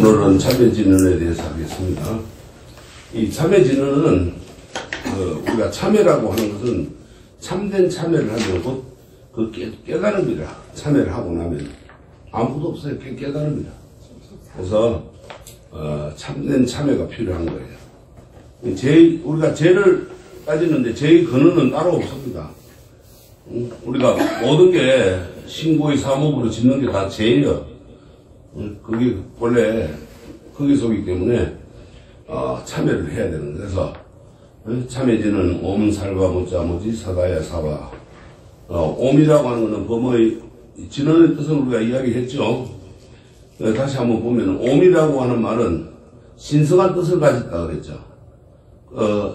오늘은 참회진언에 대해서 하겠습니다. 이 참회진언은 우리가 참회라고 하는 것은 참된 참회를 하면 곧 그 깨달음이라. 참회를 하고 나면 아무것도 없어요. 깨달음이라. 그래서 참된 참회가 필요한 거예요. 우리가 죄를 따지는데 죄의 근원은 따로 없습니다. 우리가 모든 게 신고의 사목으로 짓는 게 다 죄예요. 그게 원래 거기서 오기 때문에 참회를 해야 되는 거예요. 그래서 참회지는 옴 살바 모자 모지 사다야 사바. 옴이라고 하는 것은 범어의 진언의 뜻을 우리가 이야기했죠. 다시 한번 보면 옴이라고 하는 말은 신성한 뜻을 가졌다 그랬죠.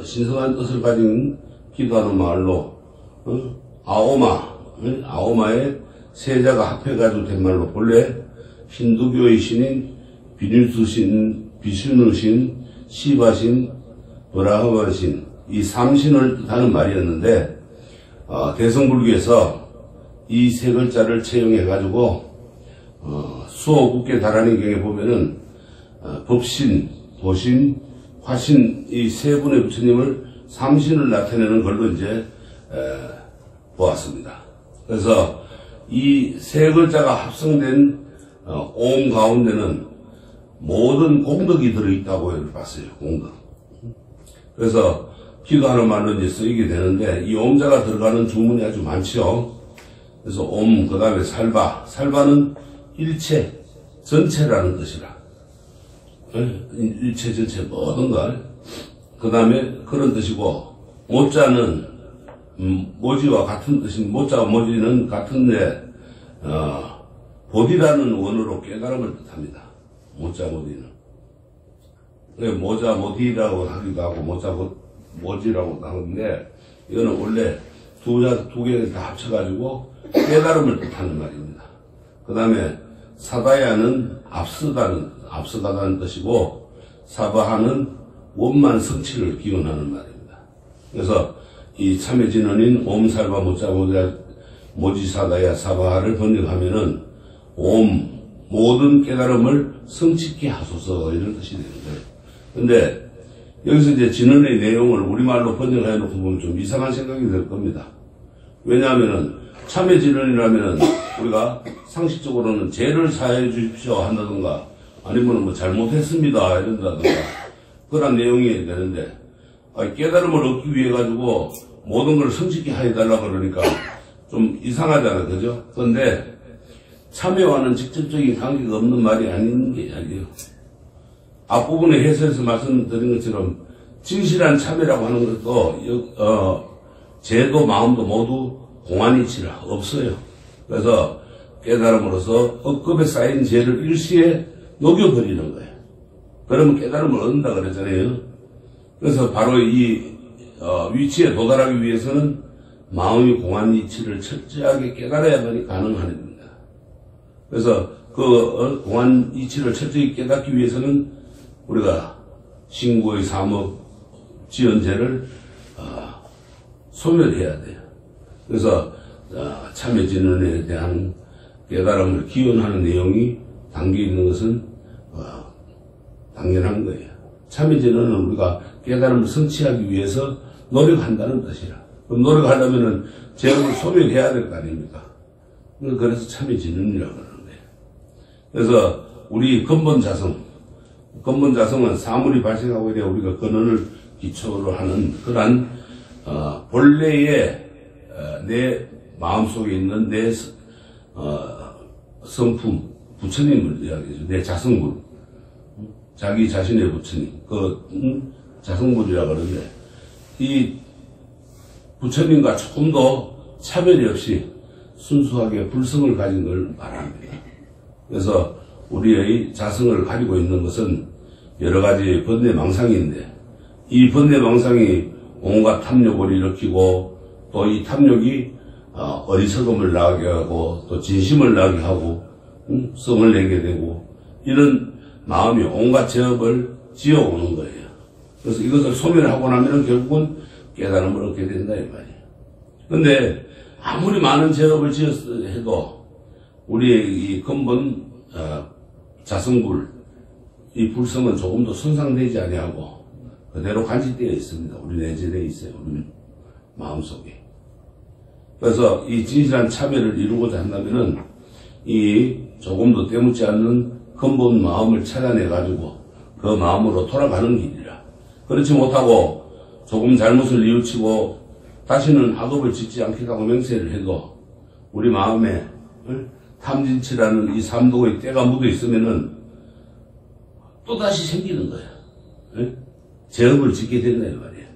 신성한 뜻을 가진 기도하는 말로 아오마의 세자가 합해가지고 된 말로 본래 힌두교의 신인 비누스신, 비슈누신, 시바신, 브라흐마신 이 3신을 뜻하는 말이었는데 대성불교에서 이 세 글자를 채용해가지고 수호국계 다라닝경에 보면은 법신, 보신, 화신 이 세 분의 부처님을 3신을 나타내는 걸로 이제 보았습니다. 그래서 이 세 글자가 합성된 옴 가운데는 모든 공덕이 들어있다고 봤어요. 공덕. 그래서 기도하는 말로 이제 쓰이게 되는데 이 옴자가 들어가는 주문이 아주 많죠. 그래서 옴, 그 다음에 살바. 살바는 일체, 전체라는 뜻이라. 일체, 전체, 모든 걸. 그 다음에 그런 뜻이고, 모자는 모지와 같은 뜻인, 모자와 모지는 같은데, 보디라는 원어로 깨달음을 뜻합니다. 모자, 모디는. 모자, 모디라고 하기도 하고, 모자, 모지라고 하는데, 이거는 원래 두 개를 다 합쳐가지고 깨달음을 뜻하는 말입니다. 그 다음에 사다야는 앞서가다는 뜻이고, 사바하는 원만 성취를 기원하는 말입니다. 그래서 이 참회진언인 옴살바 모자 모지사다야 사바하를 번역하면은 옴 모든 깨달음을 성취케 하소서 이런 뜻이 되는 거예요. 근데 여기서 이제 진언의 내용을 우리말로 번역해 놓고 보면 좀 이상한 생각이 들 겁니다. 왜냐하면은 참회진언이라면은 우리가 상식적으로는 죄를 사해 주십시오 한다든가 아니면 뭐 잘못했습니다 이런다든가 그런 내용이 되는데 깨달음을 얻기 위해 가지고 모든 걸 성취케 해달라 그러니까 좀 이상하잖아요. 그죠? 그런데 참회와는 직접적인 관계가 없는 말이 아닌 게 아니에요. 앞부분에 해설에서 말씀드린 것처럼 진실한 참회라고 하는 것도 죄도 마음도 모두 공안이치라 없어요. 그래서 깨달음으로써 억겁에 쌓인 죄를 일시에 녹여버리는 거예요. 그러면 깨달음을 얻는다 그랬잖아요. 그래서 바로 이 위치에 도달하기 위해서는 마음의 공안이치를 철저하게 깨달아야만이 가능한 겁니다. 그래서 그 공안이치를 철저히 깨닫기 위해서는 우리가 신고의 사목 지연죄를 소멸해야 돼요. 그래서 참회진언에 대한 깨달음을 기원하는 내용이 담겨 있는 것은 당연한 거예요. 참회진언은 우리가 깨달음을 성취하기 위해서 노력한다는 뜻이라. 그럼 노력하려면은 죄를 소멸해야 될 거 아닙니까? 그래서 참회진언이라고 하는 거예요. 그래서 우리 근본자성은 사물이 발생하고 이래 우리가 근원을 기초로 하는 그러한 본래의 내 마음속에 있는 내 성품, 부처님을 이야기해줘. 내 자성분. 자기 자신의 부처님. 자성분이라고 그러는데, 이 부처님과 조금 더 차별이 없이 순수하게 불성을 가진 걸 말합니다. 그래서 우리의 자성을 가지고 있는 것은 여러 가지 번뇌망상인데, 이 번뇌망상이 온갖 탐욕을 일으키고, 또 이 탐욕이 어리석음을 나게 하고 또 진심을 나게 하고 성을 내게 되고 이런 마음이 온갖 죄업을 지어오는 거예요. 그래서 이것을 소멸하고 나면 결국은 깨달음을 얻게 된다 이 말이에요. 그런데 아무리 많은 죄업을 지었어 해도 우리의 이 근본 자성불 이 불성은 조금도 손상되지 아니하고 그대로 간직되어 있습니다. 우리 내재되어 있어요. 우리 마음속에. 그래서 이 진실한 참회를 이루고자 한다면은 이 조금도 때묻지 않는 근본 마음을 찾아내 가지고 그 마음으로 돌아가는 길이라. 그렇지 못하고 조금 잘못을 뉘우치고 다시는 학업을 짓지 않겠다고 맹세를 해도 우리 마음에 탐진치라는 이 삼독의 때가 묻어 있으면은 또다시 생기는 거야. 죄업을 짓게 된다 이 말이야.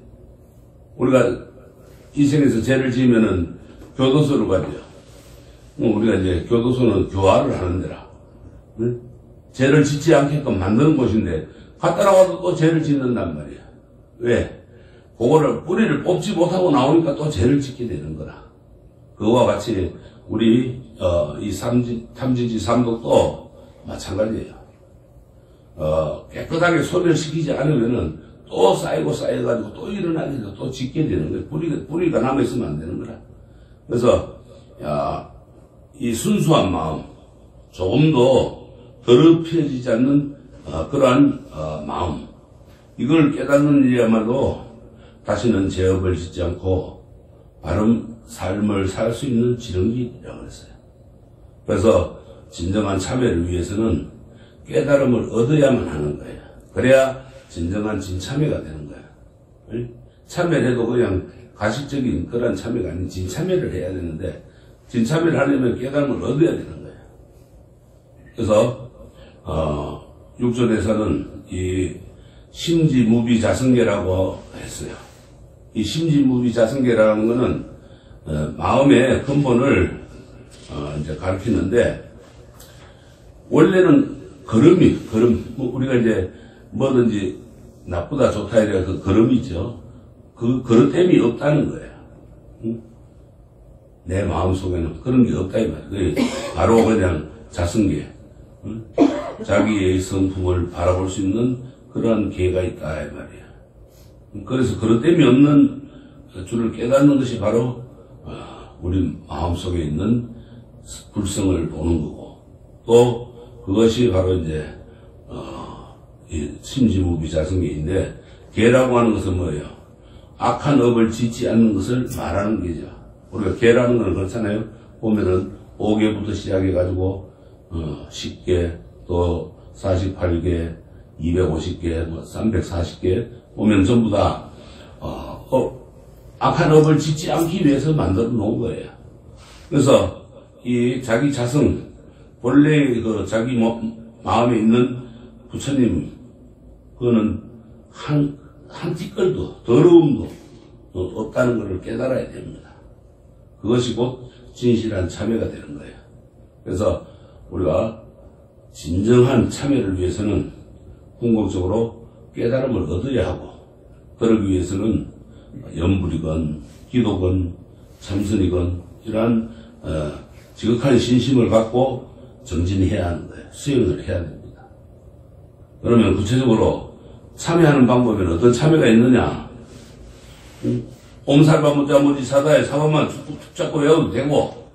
우리가 인생에서 죄를 지으면은 교도소를 가죠. 우리가 이제 교도소는 교화를 하는 데라. 죄를 짓지 않게끔 만드는 곳인데 갔다 나와도 또 죄를 짓는단 말이야. 왜? 그거를 뿌리를 뽑지 못하고 나오니까 또 죄를 짓게 되는 거라. 그와 같이 우리 이 탐진치 삼독도 마찬가지예요. 깨끗하게 소멸시키지 않으면은 또 쌓이고 쌓여가지고 또 일어나게 돼서 또 짓게 되는 거예요. 뿌리가 남아있으면 안 되는 거라. 그래서 이 순수한 마음, 조금도 더럽혀지지 않는 그러한 마음, 이걸 깨닫는 일이야말로 다시는 죄업을 짓지 않고 바른 삶을 살 수 있는 지름길이라고 했어요. 그래서 진정한 참회를 위해서는 깨달음을 얻어야만 하는 거예요. 그래야 진정한 진참회가 되는 거예요. 참회를 해도 그냥 가식적인 그런 참회가 아닌 진참회를 해야 되는데 진참회를 하려면 깨달음을 얻어야 되는 거예요. 그래서 6조에서는 이 심지무비자성계라고 했어요. 이 심지무비자성계라는 거는 마음의 근본을 이제 가르치는데 원래는 걸음 우리가 이제 뭐든지 나쁘다 좋다 이래 그 걸음이죠. 그 그릇됨이 없다는 거예요. 내 마음 속에는 그런 게 없다 이 말이에요. 바로 그냥 자성계, 자기의 성품을 바라볼 수 있는 그런 계가 있다 이 말이에요. 그래서 그릇됨이 없는 줄을 깨닫는 것이 바로 우리 마음 속에 있는 불성을 보는 거고 또 그것이 바로 이제 이 심지무비자성계인데 계라고 하는 것은 뭐예요? 악한 업을 짓지 않는 것을 말하는 게죠. 우리가 계라는 건 그렇잖아요. 보면은 5개부터 시작해가지고 10개 또 48개 250개 뭐 340개 보면 전부 다 악한 업을 짓지 않기 위해서 만들어 놓은 거예요. 그래서 이 자기 자성 원래 그 자기 마음에 있는 부처님 그거는 한 티끌도 더러움도 없다는 것을 깨달아야 됩니다. 그것이 곧 진실한 참회가 되는 거예요. 그래서 우리가 진정한 참회를 위해서는 궁극적으로 깨달음을 얻어야 하고 그러기 위해서는 염불이건 기도건 참선이건 이러한 지극한 신심을 갖고 정진해야 하는 거예요. 수행을 해야 됩니다. 그러면 구체적으로 참회하는 방법에는 어떤 참회가 있느냐? 옴살바무자무지 사다의 사바만 툭툭 잡고 외워도 되고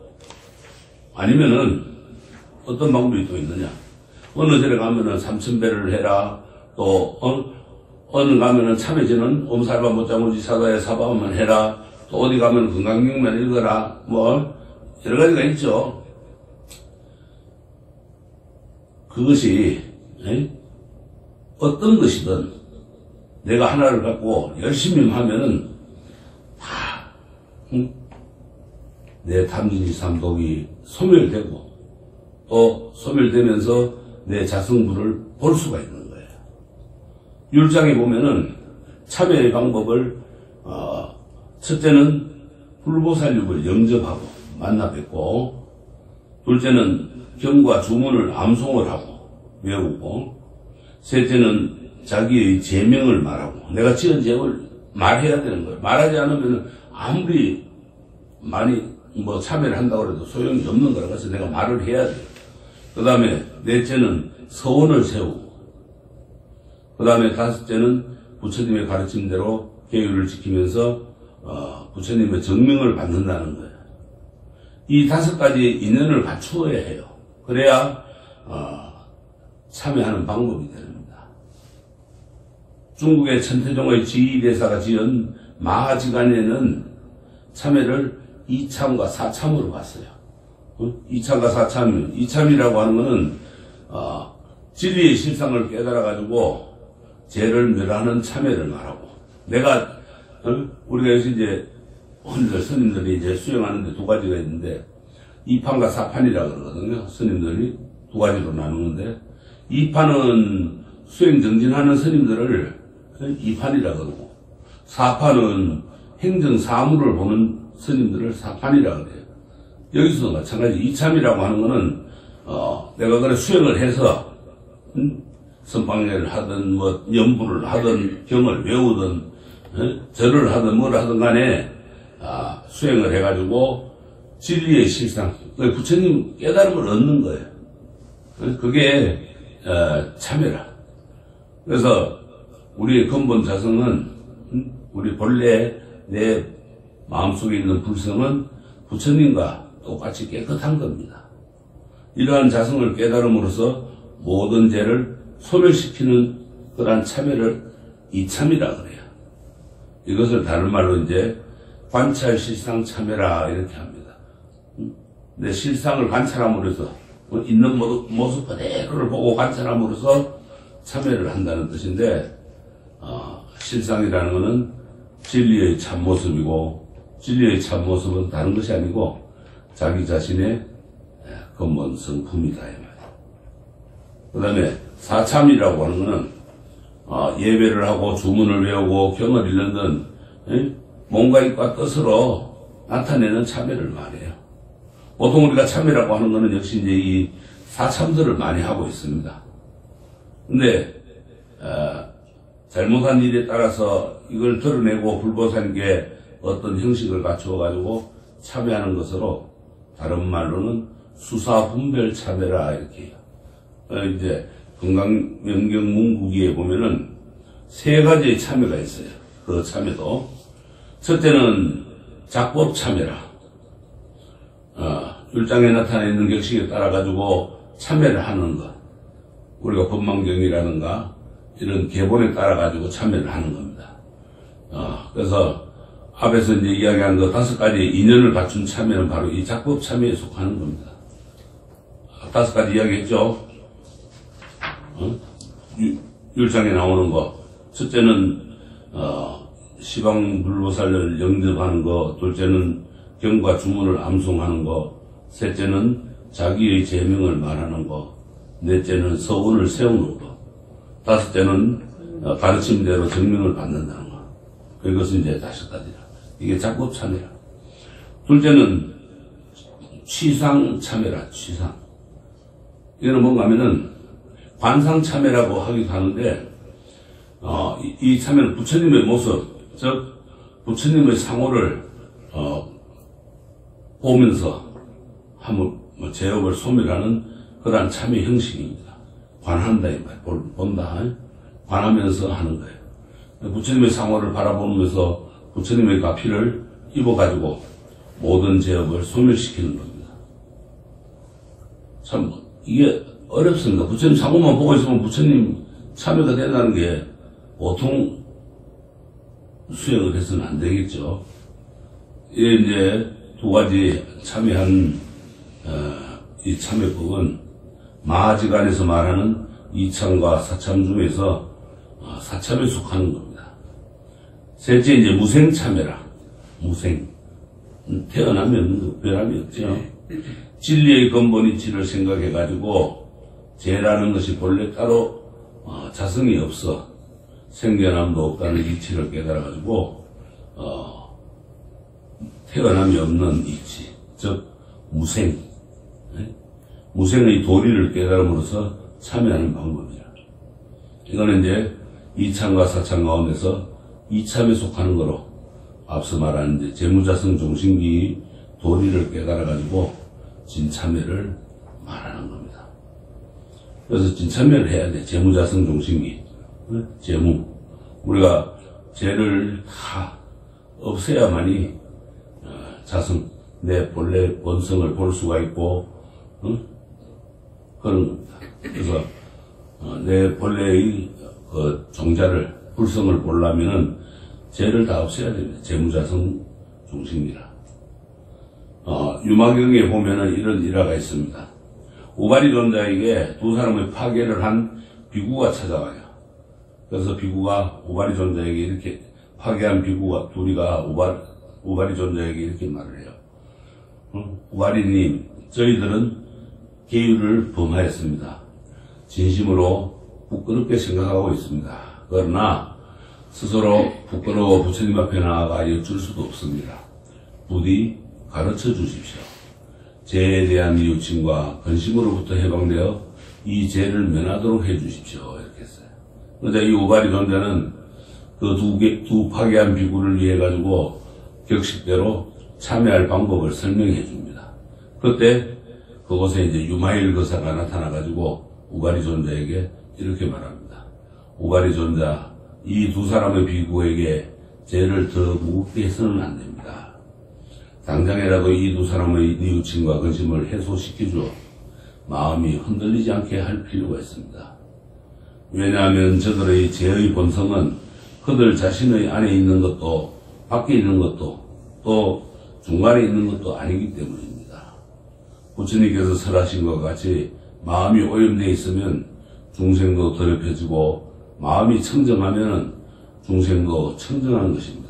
아니면은 어떤 방법이 또 있느냐? 어느 절에 가면은 삼천배를 해라 또 어느 가면은 참회지는 옴살바무자무지 사다의 사바만 해라 또 어디 가면 건강경만 읽어라 뭐 여러 가지가 있죠. 그것이 어떤 것이든 내가 하나를 갖고 열심히 하면은 다 내 탐진치 삼독이 소멸되고 또 소멸되면서 내 자성불을 볼 수가 있는 거예요. 율장에 보면은 참회의 방법을 첫째는 불보살육을 영접하고 만나 뵙고 둘째는 경과 주문을 암송을 하고 외우고 셋째는 자기의 제명을 말하고 내가 지은 죄를 말해야 되는 거예요. 말하지 않으면 아무리 많이 뭐 참여를 한다고 해도 소용이 없는 거라. 그래서 내가 말을 해야 돼요. 그 다음에 넷째는 서원을 세우고 그 다음에 다섯째는 부처님의 가르침대로 계율을 지키면서 부처님의 정명을 받는다는 거예요. 이 5가지 인연을 갖추어야 해요. 그래야 참여하는 방법이 됩니다. 중국의 천태종의 지휘대사가 지은 마하지간에는 참회를 이참과 사참으로 봤어요. 이참과 사참, 이참이라고 하는 것은 진리의 실상을 깨달아가지고 죄를 멸하는 참회를 말하고, 내가 우리가 여기서 이제 오늘 스님들이 이제 수행하는데 두 가지가 있는데, 이판과 사판이라고 그러거든요. 스님들이 두 가지로 나누는데, 이판은 수행 정진하는 스님들을 이판이라고 그러고, 사판은 행정 사무를 보는 스님들을 사판이라고 그래요. 여기서도 마찬가지. 이참이라고 하는 거는 내가 그래 수행을 해서 선방례를 하든 뭐 연부를 하든 경을 외우든 절을 하든 뭘 하든 간에 수행을 해가지고 진리의 실상, 부처님 깨달음을 얻는 거예요. 그게 참회라. 그래서 우리의 근본 자성은, 우리 본래 내 마음속에 있는 불성은 부처님과 똑같이 깨끗한 겁니다. 이러한 자성을 깨달음으로써 모든 죄를 소멸시키는 그러한 참회를 이참이라 그래요. 이것을 다른 말로 이제 관찰 실상 참회라 이렇게 합니다. 내 실상을 관찰함으로써, 있는 모습 그대로를 보고 관찰함으로써 참회를 한다는 뜻인데, 실상이라는 것은 진리의 참모습이고, 진리의 참모습은 다른 것이 아니고 자기 자신의 근본 성품이다 이 말이에요. 그 다음에 사참이라고 하는 것은 예배를 하고 주문을 외우고 경을 읽는 등 몸과 뜻으로 나타내는 참회를 말해요. 보통 우리가 참회라고 하는 것은 역시 이제 이 사참들을 많이 하고 있습니다. 근데 잘못한 일에 따라서 이걸 드러내고 불보살께 어떤 형식을 갖추어 가지고 참회하는 것으로, 다른 말로는 수사분별 참회라 이렇게 해요. 이제 건강명경문구기에 보면은 세 가지의 참회가 있어요. 그 참회도 첫째는 작법 참회라. 율장에 나타나 있는 격식에 따라 가지고 참회를 하는 것. 우리가 법망경이라든가 이런 계본에 따라 가지고 참회를 하는 겁니다. 그래서 앞에서 이제 이야기한 그 5가지 인연을 갖춘 참회는 바로 이 작법 참회에 속하는 겁니다. 5가지 이야기했죠. 율장에 나오는 거. 첫째는 시방불보살을 영접하는 거. 둘째는 경과 주문을 암송하는 거. 셋째는 자기의 제명을 말하는 거. 넷째는 서원을 세우는 거. 다섯째는 가르침대로 증명을 받는다는 거. 그것은 이제 5가지라. 이게 작법 참회라. 둘째는 취상 참회라. 취상. 이거는 뭔가 하면은 관상 참회라고 하기도 하는데, 이 참회는 부처님의 모습, 즉 부처님의 상호를 보면서 한번 제업을 소멸하는 그러한 참회 형식입니다. 관한다 이 말, 본다, 관하면서 하는 거예요. 부처님의 상호를 바라보면서 부처님의 가피를 입어가지고 모든 제업을 소멸시키는 겁니다. 참 이게 어렵습니다. 부처님 상호만 보고 있으면 부처님 참여가 된다는 게 보통 수행을 해서는 안 되겠죠. 이게 이제 2가지 참여한 이 참여법은 마하지간에서 말하는 이참과 사참 중에서 사참에 속하는 겁니다. 셋째 이제 무생참회라. 무생. 태어나면 변함이 없죠. 진리의 근본 이치를 생각해가지고 죄라는 것이 본래 따로 자성이 없어 생겨남도 없다는 이치를 깨달아가지고 태어남이 없는 이치, 즉 무생. 무생의 도리를 깨달음으로써 참여하는 방법이라. 이거는 이제 이참과 사참 가운데서 이참에 속하는 거로 앞서 말한 이제 재무자성 종신기 도리를 깨달아가지고 진참회를 말하는 겁니다. 그래서 진참회를 해야 돼. 재무자성 종신기. 재무. 우리가 죄를 다 없애야만이 자성, 내 본래 본성을 볼 수가 있고, 그런 겁니다. 그래서 내 본래의 그 종자를 불성을 보려면은 죄를 다 없애야 됩니다. 재무자성 중심이라. 유마경에 보면은 이런 일화가 있습니다. 오바리존자에게 두 사람의 파괴를 한 비구가 찾아와요. 그래서 비구가 오바리존자에게 이렇게 파괴한 비구가 둘이가 오바리존자에게 이렇게 말을 해요. 오바리님, 저희들은 계율을 범하였습니다. 진심으로 부끄럽게 생각하고 있습니다. 그러나 스스로 부끄러워 부처님 앞에 나아가 여쭐 수도 없습니다. 부디 가르쳐 주십시오. 죄에 대한 이웃침과 근심으로부터 해방되어 이 죄를 면하도록 해 주십시오. 이렇게 했어요. 그런데 이 오바리 존자는 그 두 파괴한 비구를 위해 가지고 격식대로 참여할 방법을 설명해 줍니다. 그때 그곳에 이제 유마일 거사가 나타나 가지고 오바리 존자에게 이렇게 말합니다. 오바리 존자, 이 두 사람의 비구에게 죄를 더 무겁게 해서는 안 됩니다. 당장이라도 이 두 사람의 뉘우침과 근심을 해소시켜줘 마음이 흔들리지 않게 할 필요가 있습니다. 왜냐하면 저들의 죄의 본성은 그들 자신의 안에 있는 것도 밖에 있는 것도 또 중간에 있는 것도 아니기 때문입니다. 부처님께서 설하신 것과 같이 마음이 오염되어 있으면 중생도 더럽혀지고 마음이 청정하면 중생도 청정한 것입니다.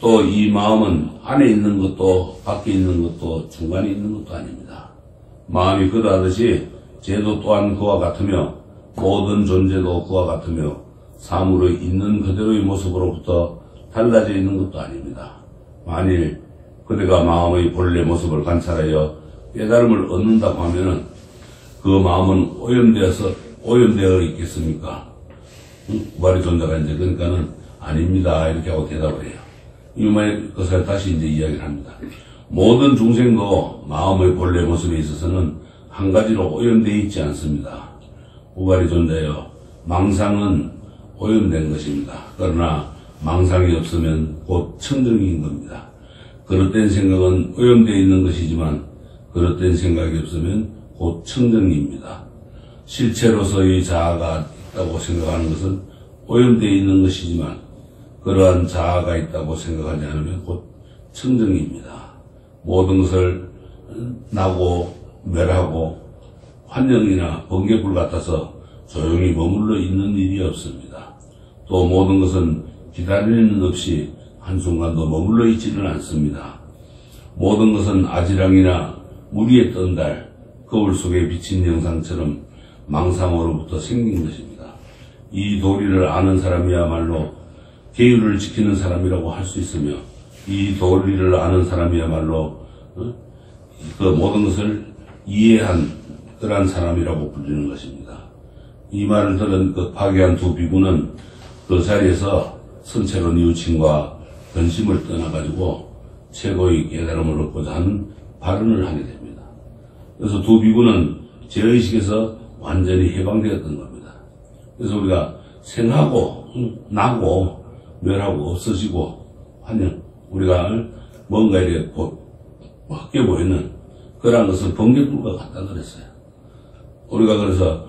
또 이 마음은 안에 있는 것도 밖에 있는 것도 중간에 있는 것도 아닙니다. 마음이 그러하듯이 죄도 또한 그와 같으며 모든 존재도 그와 같으며 사물의 있는 그대로의 모습으로부터 달라져 있는 것도 아닙니다. 만일 그대가 마음의 본래 모습을 관찰하여 깨달음을 얻는다고 하면은 그 마음은 오염되어 있겠습니까? 우바리 존자가 이제 그러니까는 아닙니다. 이렇게 하고 대답을 해요. 이말 것을 다시 이제 이야기를 합니다. 모든 중생도 마음의 본래 모습에 있어서는 한 가지로 오염되어 있지 않습니다. 우바리 존자여, 망상은 오염된 것입니다. 그러나 망상이 없으면 곧 청정인 겁니다. 그릇된 생각은 오염되어 있는 것이지만 그릇된 생각이 없으면 곧 청정입니다. 실체로서의 자아가 있다고 생각하는 것은 오염되어 있는 것이지만 그러한 자아가 있다고 생각하지 않으면 곧 청정입니다. 모든 것을 나고 멸하고 환영이나 번개불 같아서 조용히 머물러 있는 일이 없습니다. 또 모든 것은 기다리는 없이 한순간도 머물러 있지는 않습니다. 모든 것은 아지랑이나 물 위에 뜬 달, 거울 속에 비친 영상처럼 망상으로부터 생긴 것입니다. 이 도리를 아는 사람이야말로 계율을 지키는 사람이라고 할 수 있으며 이 도리를 아는 사람이야말로 그 모든 것을 이해한 그러한 사람이라고 불리는 것입니다. 이 말을 들은 그 파괴한 두 비구는 그 자리에서 선체로 뉘우침과 근심을 떠나가지고 최고의 깨달음을 얻고자 하는 발언을 하게 됩니다. 그래서 두 비구는 죄의식에서 완전히 해방되었던 겁니다. 그래서 우리가 생하고 나고 멸하고 없어지고 하면 우리가 뭔가 이렇게 헛게 보이는 그러한 것은 번개불과 같다 그랬어요. 우리가 그래서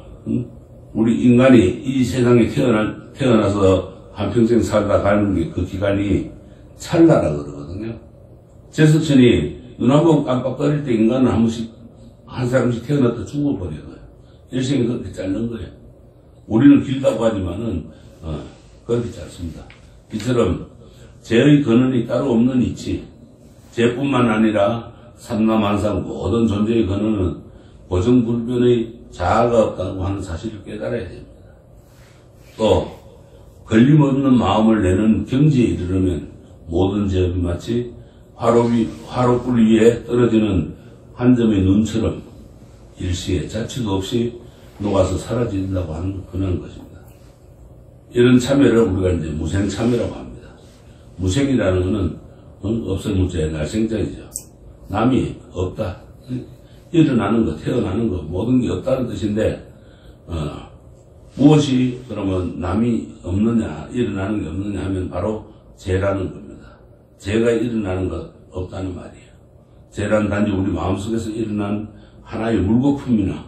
우리 인간이 이 세상에 태어나서 한평생 살다 가는 게 그 기간이 찰나라 그러거든요. 제스천이 눈 한 번 깜빡거릴 때 인간은 한 번씩 한 사람씩 태어났다 죽어버려요. 일생이 그렇게 짧는 거예요. 우리는 길다고 하지만은 그렇게 짧습니다. 이처럼 죄의 근원이 따로 없는 이치, 죄뿐만 아니라 삼라만상 모든 존재의 근원은 고정불변의 자아가 없다고 하는 사실을 깨달아야 됩니다. 또 걸림없는 마음을 내는 경지에 이르려면 모든 죄업이 마치 화로불 위에 떨어지는 한 점의 눈처럼 일시에 자취도 없이 녹아서 사라진다고 하는 그런 것입니다. 이런 참여를 우리가 이제 무생참여라고 합니다. 무생이라는 것은 없어물자의 날생자이죠. 남이 없다. 일어나는 것, 태어나는 것, 모든 게 없다는 뜻인데, 무엇이 그러면 남이 없느냐, 일어나는 게 없느냐 하면 바로 죄라는 겁니다. 죄가 일어나는 것 없다는 말이에요. 죄란 단지 우리 마음속에서 일어난 하나의 물거품이나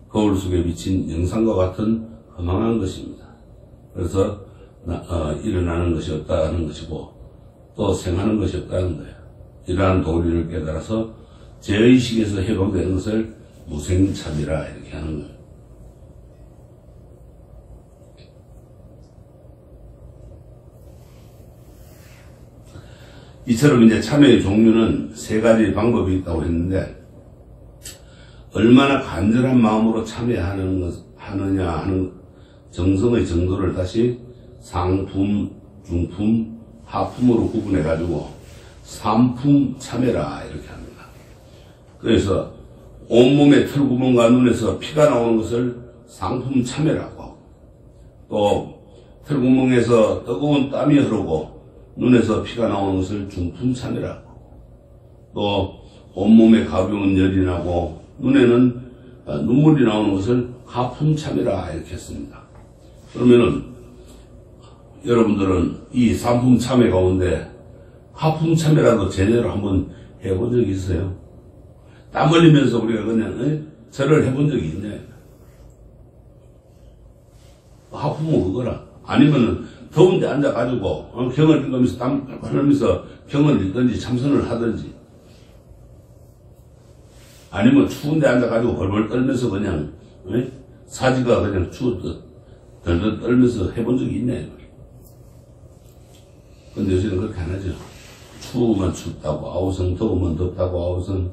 거울 속에 비친 영상과 같은 허망한 것입니다. 그래서 일어나는 것이 없다는 것이고 또 생하는 것이 없다는 거예요. 이러한 도리를 깨달아서 제의식에서 해방되는 것을 무생참이라 이렇게 하는 거예요. 이처럼 이제 참여의 종류는 세 가지 방법이 있다고 했는데, 얼마나 간절한 마음으로 참여하느냐 하는 정성의 정도를 다시 상품, 중품, 하품으로 구분해가지고 삼품 참여라 이렇게 합니다. 그래서 온몸의 털구멍과 눈에서 피가 나오는 것을 상품 참여라고 하고, 또 털구멍에서 뜨거운 땀이 흐르고 눈에서 피가 나오는 것을 중품 참여라고 하고, 또 온몸에 가벼운 열이 나고 눈에는 눈물이 나오는 것을 하품 참여라 이렇게 했습니다. 그러면은 여러분들은 이 삼품 참여 가운데 하품 참여라도 제대로 한번 해본 적이 있어요? 땀 흘리면서 우리가 그냥 절을 해본 적이 있네. 하품은 그거라. 아니면은 더운데 앉아가지고 경을 읽으면서 땀 흘리면서 경을 읽든지 참선을 하든지, 아니면 추운데 앉아가지고 벌벌 떨면서 그냥 사지가 그냥 추웠듯 덜덜 떨면서 해본 적이 있네. 근데 요새는 그렇게 안 하죠. 추우면 춥다고 아우성, 더우면 덥다고 아우성.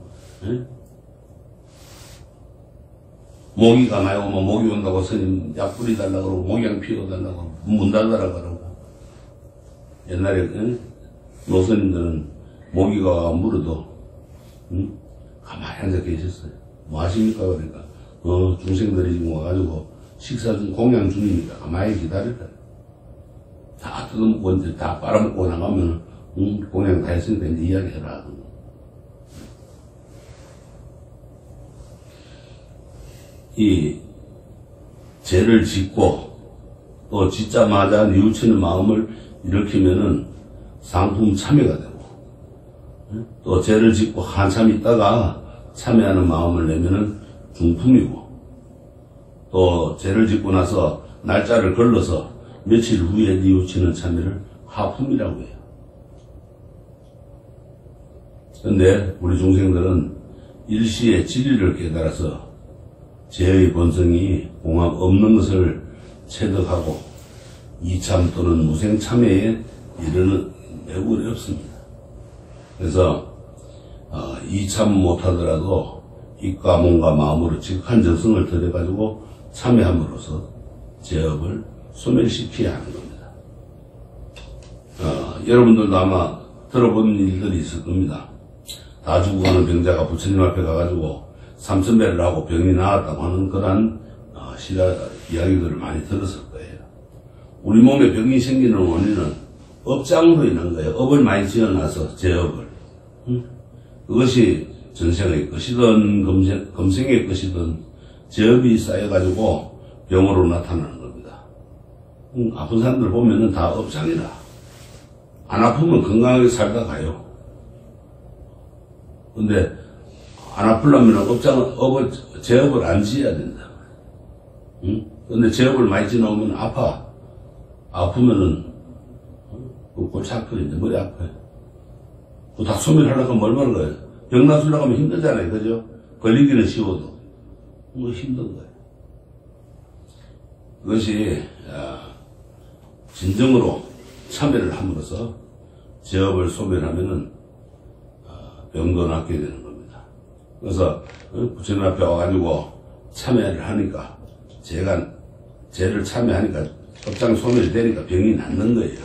모기가 많이 오면 모기 온다고 스님 약 뿌리달라고 그러고 모기향 피워달라고 문 닫아라 그러고. 옛날에 노스님들은 모기가 물어도 가만히 앉아 계셨어요. 뭐 하십니까? 그러니까 중생들이 지금 와가지고 식사 중 공양 중이니까 가만히 기다렸다. 다 뜯어먹고 이제 다 빨아먹고 나가면 공양 다 했으니까 이제 이야기해라. 이 죄를 짓고 또 짓자마자 뉘우치는 마음을 일으키면은 상품 참여가 되고, 또 죄를 짓고 한참 있다가 참여하는 마음을 내면은 중품이고, 또 죄를 짓고 나서 날짜를 걸러서 며칠 후에 뉘우치는 참여를 하품이라고 해요. 근데 우리 중생들은 일시에 진리를 깨달아서 죄의 본성이 공합 없는 것을 체득하고 이참 또는 무생참회에 이르는 매우 어렵습니다. 그래서 이참 못하더라도 입과 몸과 마음으로 지극한 정성을 들여가지고 참여함으로써 죄업을 소멸시켜야 하는 겁니다. 여러분들도 아마 들어본 일들이 있을 겁니다. 다 죽어가는 병자가 부처님 앞에 가가지고 삼천배를 하고 병이 나았다고 하는 그런 이야기들을 많이 들었을 거예요. 우리 몸에 병이 생기는 원인은 업장으로 인한 거예요. 업을 많이 지어놔서 죄업을. 그것이 전생의 것이든 금생의 것이든 죄업이 쌓여가지고 병으로 나타나는 겁니다. 아픈 사람들 보면은 다 업장이라. 안 아프면 건강하게 살다 가요. 근데 안 아프려면 죄업을 안 지어야 된다. 근데 죄업을 많이 지어놓으면 아파. 아프면은 골치 아파요. 머리 아파요. 다 소멸하려고 하면 얼마나 거예요. 병 나수려고 하면 힘들잖아요. 그죠? 걸리기는 쉬워도 뭐 힘든 거예요. 그것이 진정으로 참여를 함으로써 죄업을 소멸하면은 병도 낫게 되는 겁니다. 그래서 부처님 앞에 와가지고 참여를 하니까 죄를 참여하니까 업장 소멸이 되니까 병이 낫는 거예요.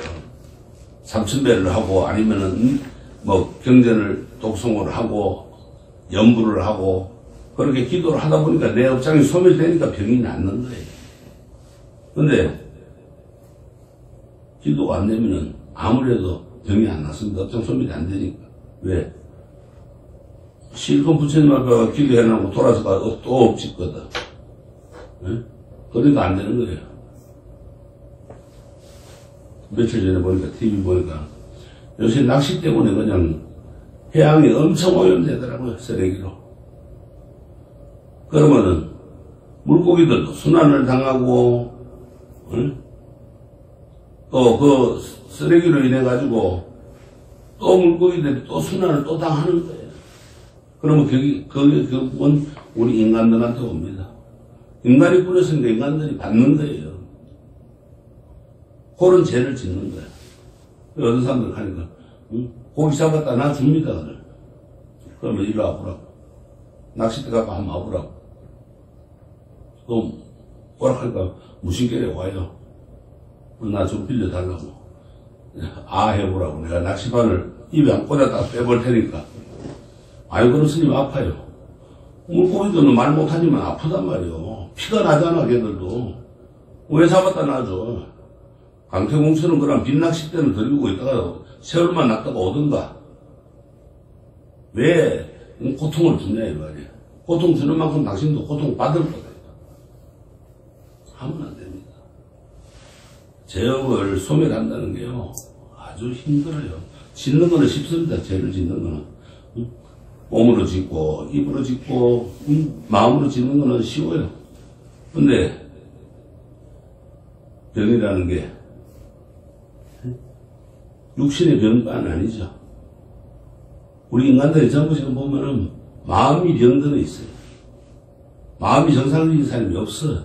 삼천배를 하고 아니면은 뭐 경전을 독송을 하고 연부를 하고 그렇게 기도를 하다 보니까 내 업장이 소멸되니까 병이 낫는 거예요. 근데 기도가 안 되면은 아무래도 병이 안 났습니다. 업장 소멸이 안 되니까. 왜? 실컷 부처님 앞에 기도해놓고 돌아서 또 엎짓거든. 그러니까 안 되는 거예요. 며칠 전에 보니까 TV 보니까 요새 낚시 때문에 그냥 해양이 엄청 오염되더라고요. 쓰레기로. 그러면은 물고기들도 순환을 당하고 또 그 쓰레기로 인해 가지고 또 물고기들이 또 순환을 또 당하는 거예요. 그러면 그게 결국은 우리 인간들한테 옵니다. 인간이 뿌렸으니까 인간들이 받는 거예요. 그런 죄를 짓는 거야. 어떤 사람들 하니까 고기 잡았다 나 줍니다. 그러면 이리 와보라고. 낚싯대 갖고 한번 와보라고. 또 오락하니까 무심결에 와요. 나 좀 빌려달라고. 해보라고. 내가 낚시바늘 입에 안 꽂았다 빼볼 테니까. 아유, 그럼 스님 아파요. 물고기들은 말 못하지만 아프단 말이요. 피가 나잖아, 걔들도. 왜 잡았다 놔줘. 강태공처럼 그런 빈낚싯대는 들고 있다가 세월만 낚다가 오든가. 왜 고통을 주냐, 이 말이야. 고통 주는 만큼 당신도 고통 받을 거다. 하면 안 됩니다. 죄업을 소멸한다는 게요, 아주 힘들어요. 짓는 거는 쉽습니다. 죄를 짓는 거는. 몸으로 짓고, 입으로 짓고, 마음으로 짓는 거는 쉬워요. 근데, 병이라는 게, 육신의 병만 아니죠. 우리 인간들이 전부 지금 보면은, 마음이 병들어 있어요. 마음이 정상적인 사람이 없어요.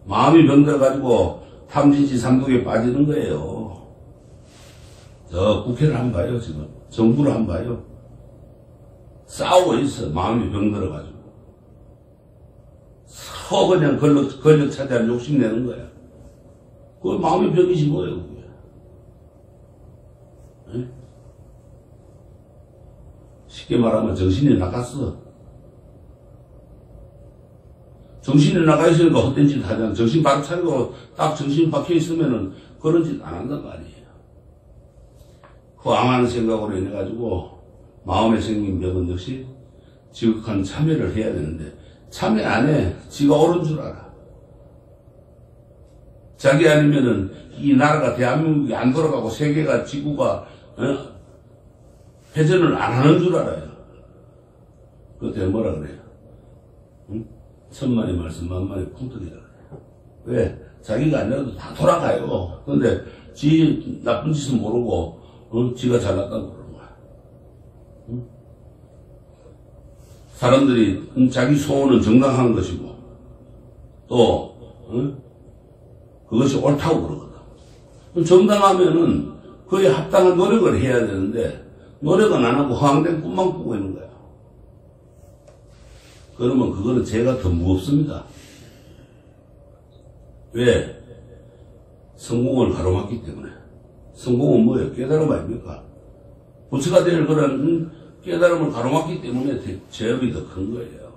마음이 병들어가지고, 탐진치 삼독에 빠지는 거예요. 저 국회를 한번 봐요, 지금. 정부를 한번 봐요. 싸우고 있어. 마음이 병들어가지고. 그냥 권력 차지할 욕심 내는 거야. 그거 마음의 병이지 뭐예요, 그게. 네? 쉽게 말하면 정신이 나갔어. 정신이 나가 있으니까 헛된 짓 하잖아. 정신 바로 차리고 딱 정신 박혀 있으면은 그런 짓 안 한단 말이에요. 그 앙하는 생각으로 인해가지고 마음에 생긴 병은 역시 지극한 참회를 해야 되는데 참회 안 해. 지가 옳은 줄 알아. 자기 아니면은 이 나라가 대한민국이 안 돌아가고 세계가 지구가 회전을 안 하는 줄 알아요. 그때 뭐라 그래요? 응? 천만의 말씀 만만의 쿵떡이라 그래요. 왜? 자기가 아니라도 다 돌아가요. 근데 지 나쁜 짓은 모르고 지가 잘났다고 그러는 거야. 응? 사람들이 자기 소원은 정당한 것이고 또 그것이 옳다고 그러거든. 정당하면은 그에 합당한 노력을 해야 되는데 노력은 안 하고 허황된 꿈만 꾸고 있는 거야. 그러면 그거는 죄가 더 무겁습니다. 왜? 성공을 가로막기 때문에. 성공은 뭐예요? 깨달음 아닙니까? 부처가 될 그런 깨달음을 가로막기 때문에 죄업이 더 큰 거예요.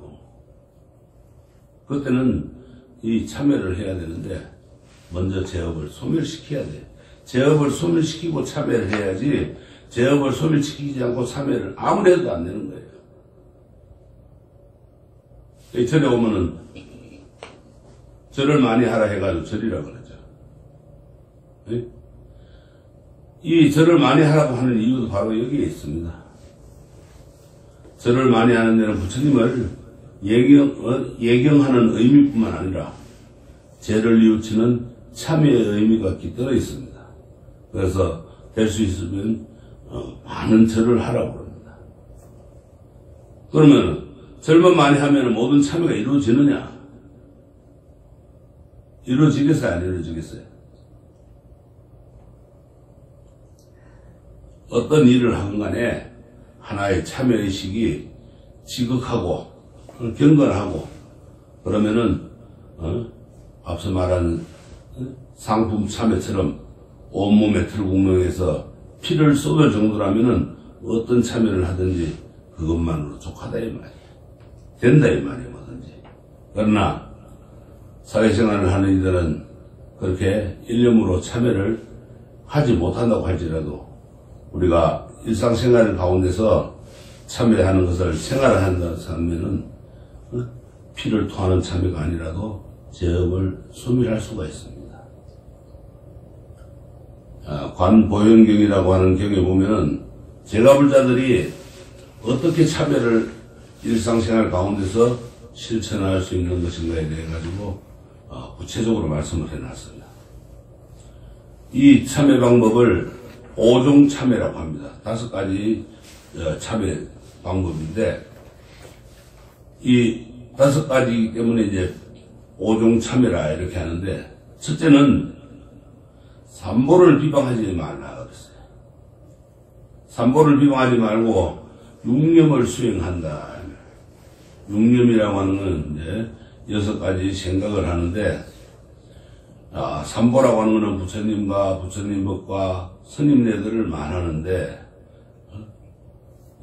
그때는 이 참회를 해야 되는데 먼저 죄업을 소멸시켜야 돼. 죄업을 소멸시키고 참회를 해야지 죄업을 소멸시키지 않고 참회를 아무리 해도 안 되는 거예요. 이 절에 오면은 절을 많이 하라 해가지고 절이라고 그러죠. 네? 이 절을 많이 하라고 하는 이유도 바로 여기에 있습니다. 절을 많이 하는 데는 부처님을 예경하는 의미뿐만 아니라 죄를 뉘우치는 참회의 의미가 깃들어 있습니다. 그래서 될 수 있으면 많은 절을 하라고 합니다. 그러면 절만 많이 하면 모든 참회가 이루어지느냐? 이루어지겠어요? 안 이루어지겠어요? 어떤 일을 하건 간에 하나의 참여의식이 지극하고 경건하고 그러면은 앞서 말한 상품 참여처럼 온몸에 틀궁명해서 피를 쏟을 정도라면은 어떤 참여를 하든지 그것만으로 족하다 이 말이야. 된다 이 말이야 뭐든지. 그러나 사회생활을 하는 이들은 그렇게 일념으로 참여를 하지 못한다고 할지라도 우리가 일상생활 가운데서 참여하는 것을 생활을 한다고 하면은 피를 토하는 참여가 아니라도 죄업을 소멸할 수가 있습니다. 관보현경이라고 하는 경에 보면은 제가불자들이 어떻게 참여를 일상생활 가운데서 실천할 수 있는 것인가에 대해 가지고 구체적으로 말씀을 해놨습니다. 이 참회 방법을 5종 참회라고 합니다. 5가지 참회 방법인데, 이 5가지이기 때문에 이제 5종 참회라 이렇게 하는데, 첫째는 삼보를 비방하지 말라 그랬어요. 삼보를 비방하지 말고 육념을 수행한다. 육념이라고 하는 건 이제 6가지 생각을 하는데, 삼보라고 하는 것은 부처님과 부처님 법과 스님네들을 말하는데,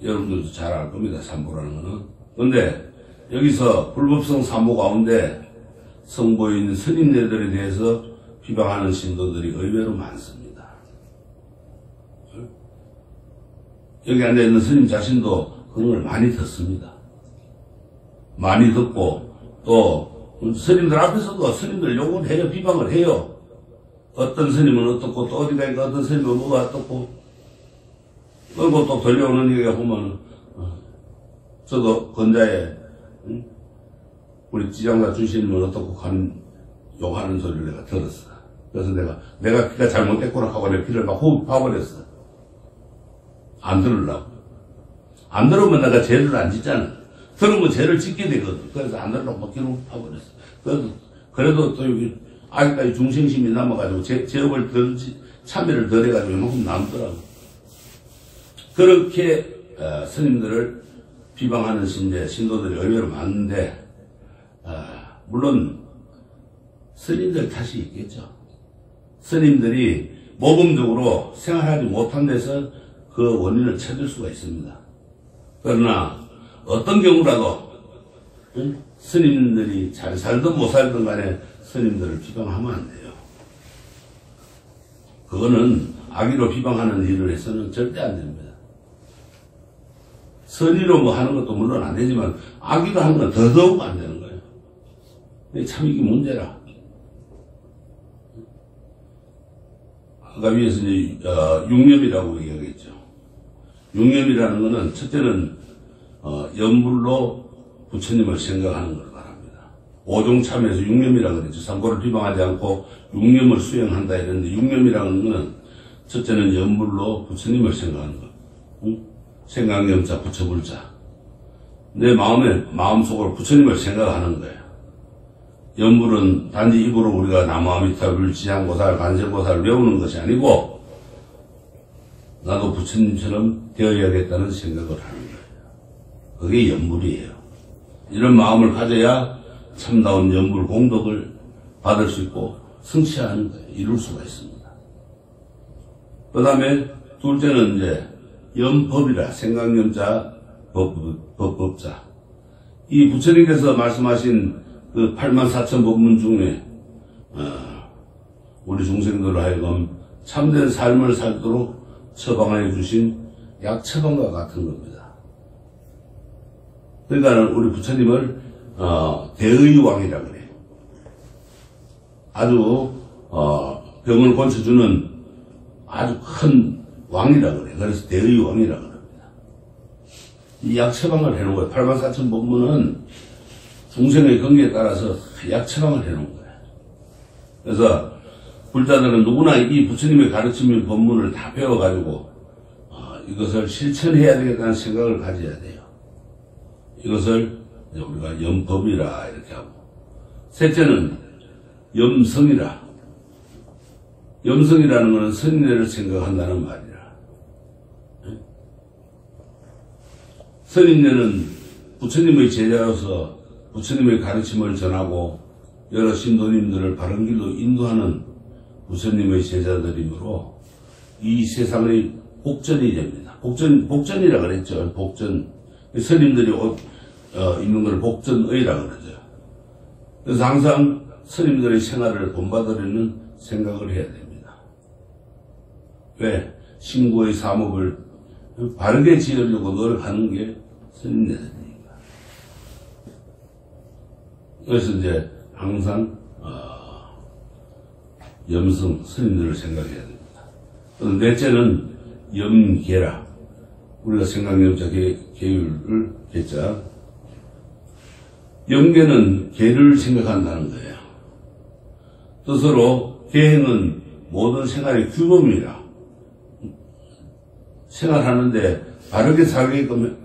여러분들도 잘 알 겁니다. 삼보라는 것은. 근데 여기서 불법성 삼보 가운데 성보인 스님네들에 대해서 비방하는 신도들이 의외로 많습니다. 여기 앉아있는 스님 자신도 그런 걸 많이 듣습니다. 많이 듣고 또 스님들 앞에서도 스님들 욕을 해요. 비방을 해요. 어떤 스님은 어떻고 또 어디 가니까 어떤 스님은 뭐가 어떻고, 그리고 또 들려오는 얘기가 보면 저도 건자에 우리 지장사 주시님은 어떻고 하는 욕하는 소리를 내가 들었어. 그래서 내가 귀가 잘못됐구나 하고 내 귀를 막 호흡 파버렸어. 안 들으려고. 안 들으면 내가 죄를 안 짓잖아. 들으면 죄를 짓게 되거든. 그래서 안 들으려고 막 귀를 파버렸어. 그래도 또 여기 아직까지 중생심이 남아가지고 제업을 참여를 덜 해가지고 이만큼 남더라고. 그렇게 스님들을 비방하는 신도들이 의외로 많은데, 물론 스님들 탓이 있겠죠. 스님들이 모범적으로 생활하지 못한 데서 그 원인을 찾을 수가 있습니다. 그러나 어떤 경우라도 스님들이 잘 살든 못 살든 간에 스님들을 비방하면 안 돼요. 그거는 악의로 비방하는 일을 해서는 절대 안 됩니다. 선의로 뭐 하는 것도 물론 안 되지만 악의로 하는 건 더더욱 안 되는 거예요. 참 이게 문제라. 아까 위에서 이제 육념이라고 얘기하겠죠. 육념이라는 것은 첫째는 염불로 부처님을 생각하는 걸 말합니다. 5종 참에서 육념이라고 그랬죠. 삼보를 비방하지 않고 육념을 수행한다 이랬는데, 육념이라는 것은 첫째는 염불로 부처님을 생각하는 것. 생각념자 부처불자. 내 마음속으로 부처님을 생각하는 거예요. 염불은 단지 입으로 우리가 나무아미타불, 지향보살, 관세보살을 외우는 것이 아니고, 나도 부처님처럼 되어야겠다는 생각을 하는 거예요. 그게 염불이에요. 이런 마음을 가져야 참다운 염불 공덕을 받을 수 있고 성취하는 거예요. 이룰 수가 있습니다. 그 다음에 둘째는 이제 염법이라, 생각념자, 법법자. 이 부처님께서 말씀하신 그 84,000 법문 중에 우리 중생들을 하여금 참된 삶을 살도록 처방해 주신 약처방과 같은 겁니다. 그러니까 우리 부처님을 대의왕이라 그래요. 아주 병을 고쳐주는 아주 큰 왕이라 그래요. 그래서 대의왕이라 그럽니다. 이 약처방을 해놓은 거예요. 84,000 법문은 중생의 경계에 따라서 약처방을 해놓은 거예요. 그래서 불자들은 누구나 이 부처님의 가르침인 법문을 다 배워가지고 이것을 실천해야 되겠다는 생각을 가져야 돼요. 이것을 우리가 염법이라 이렇게 하고, 셋째는 염성이라. 염성이라는 것은 선인네를 생각한다는 말이라. 선인네는 부처님의 제자로서 부처님의 가르침을 전하고 여러 신도님들을 바른 길로 인도하는 부처님의 제자들이므로 이 세상의 복전이 됩니다. 복전이라 그랬죠. 복전. 스님들이 옷 입는 걸 복전의라 그러죠. 그래서 항상 스님들의 생활을 본받으려는 생각을 해야 됩니다. 왜? 신고의 사목을 바르게 지으려고 노력하는 게 스님들이니까. 그래서 이제 항상 염성 스님들을 생각해야 됩니다. 넷째는 염계라. 우리가 생각념자 계율을 했자. 염계는 계를 생각한다는 거예요. 뜻으로 계행은 모든 생활의 규범이라 생활하는데 바르게 살게끔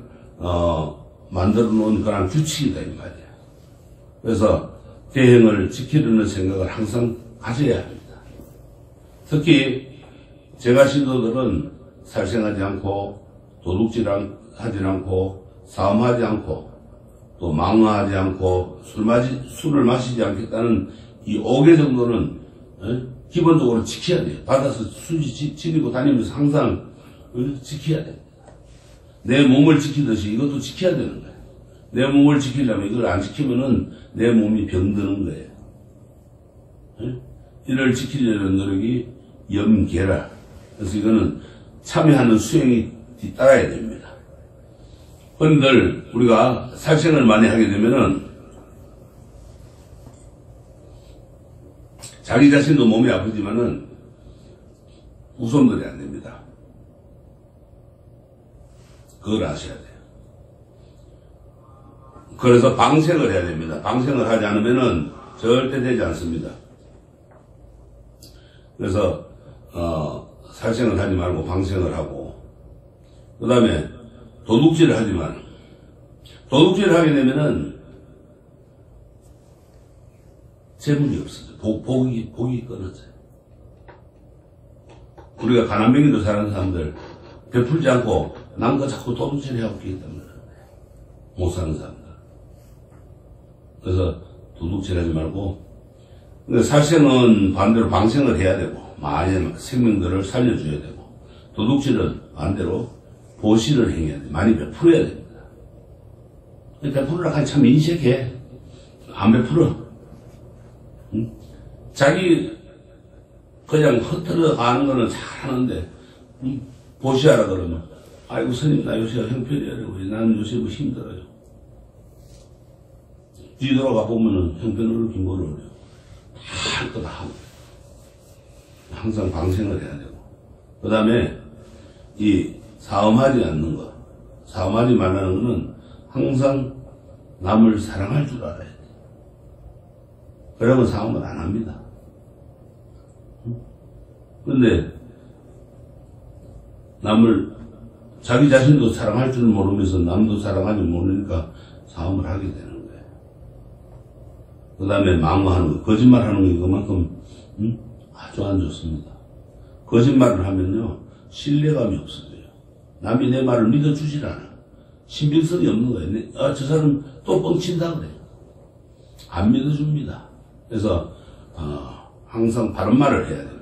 만들어 놓은 그런 규칙이다 이 말이에요. 그래서 대행을 지키려는 생각을 항상 가져야 합니다. 특히 제가 신도들은 살생하지 않고 도둑질하지 않고 싸움하지 않고 또 망화하지 않고 술을 마시지 않겠다는 이 5개 정도는 기본적으로 지켜야 돼요. 받아서 수지 지니고 다니면서 항상 지켜야 됩니다. 내 몸을 지키듯이 이것도 지켜야 되는 거예요. 내 몸을 지키려면 이걸 안 지키면은 내 몸이 병드는 거예요. 이를 지키려는 노력이 염계라. 그래서 이거는 참여하는 수행이 뒤따라야 됩니다. 흔들 우리가 살생을 많이 하게 되면은 자기 자신도 몸이 아프지만은 후손들이 안 됩니다. 그걸 아셔야 돼요. 그래서 방생을 해야 됩니다. 방생을 하지 않으면은 절대 되지 않습니다. 그래서 살생을 하지 말고 방생을 하고, 그 다음에 도둑질을 하지만 도둑질을 하게 되면은 재물이 없어져요. 복이 끊어져요. 우리가 가난뱅이도 사는 사람들 베풀지 않고 남과 자꾸 도둑질을 해오고 있기 때문에 못 사는 사람들. 그래서 도둑질하지 말고, 근데 살생은 반대로 방생을 해야 되고 많은 생명들을 살려줘야 되고, 도둑질은 반대로 보시를 행해야 돼. 많이 베풀어야 됩니다. 베풀으라 하니 참 인색해. 안 베풀어. 응? 자기 그냥 흩어져 가는 거는 잘하는데 보시하라 그러면 아이고 스님 나 요새 형편이라고 나는 요새 뭐 힘들어요. 뒤돌아가 보면은 형편을 이렇게 뭐를 어려요. 다 할 거 다 하고 항상 방생을 해야 되고, 그 다음에 이 사음하지 않는 것, 사음하지 말라는 것은 항상 남을 사랑할 줄 알아야 돼. 그러면 사음을 안 합니다. 근데 남을 자기 자신도 사랑할 줄 모르면서 남도 사랑하지 모르니까 사음을 하게 되는 거예요. 그 다음에 망언하는 거, 거짓말하는 게 그만큼 아주 안 좋습니다. 거짓말을 하면요 신뢰감이 없어져요. 남이 내 말을 믿어주질 않아. 신빙성이 없는 거예요. 저 사람 또 뻥친다 그래. 안 믿어줍니다. 그래서 항상 바른 말을 해야 됩니다.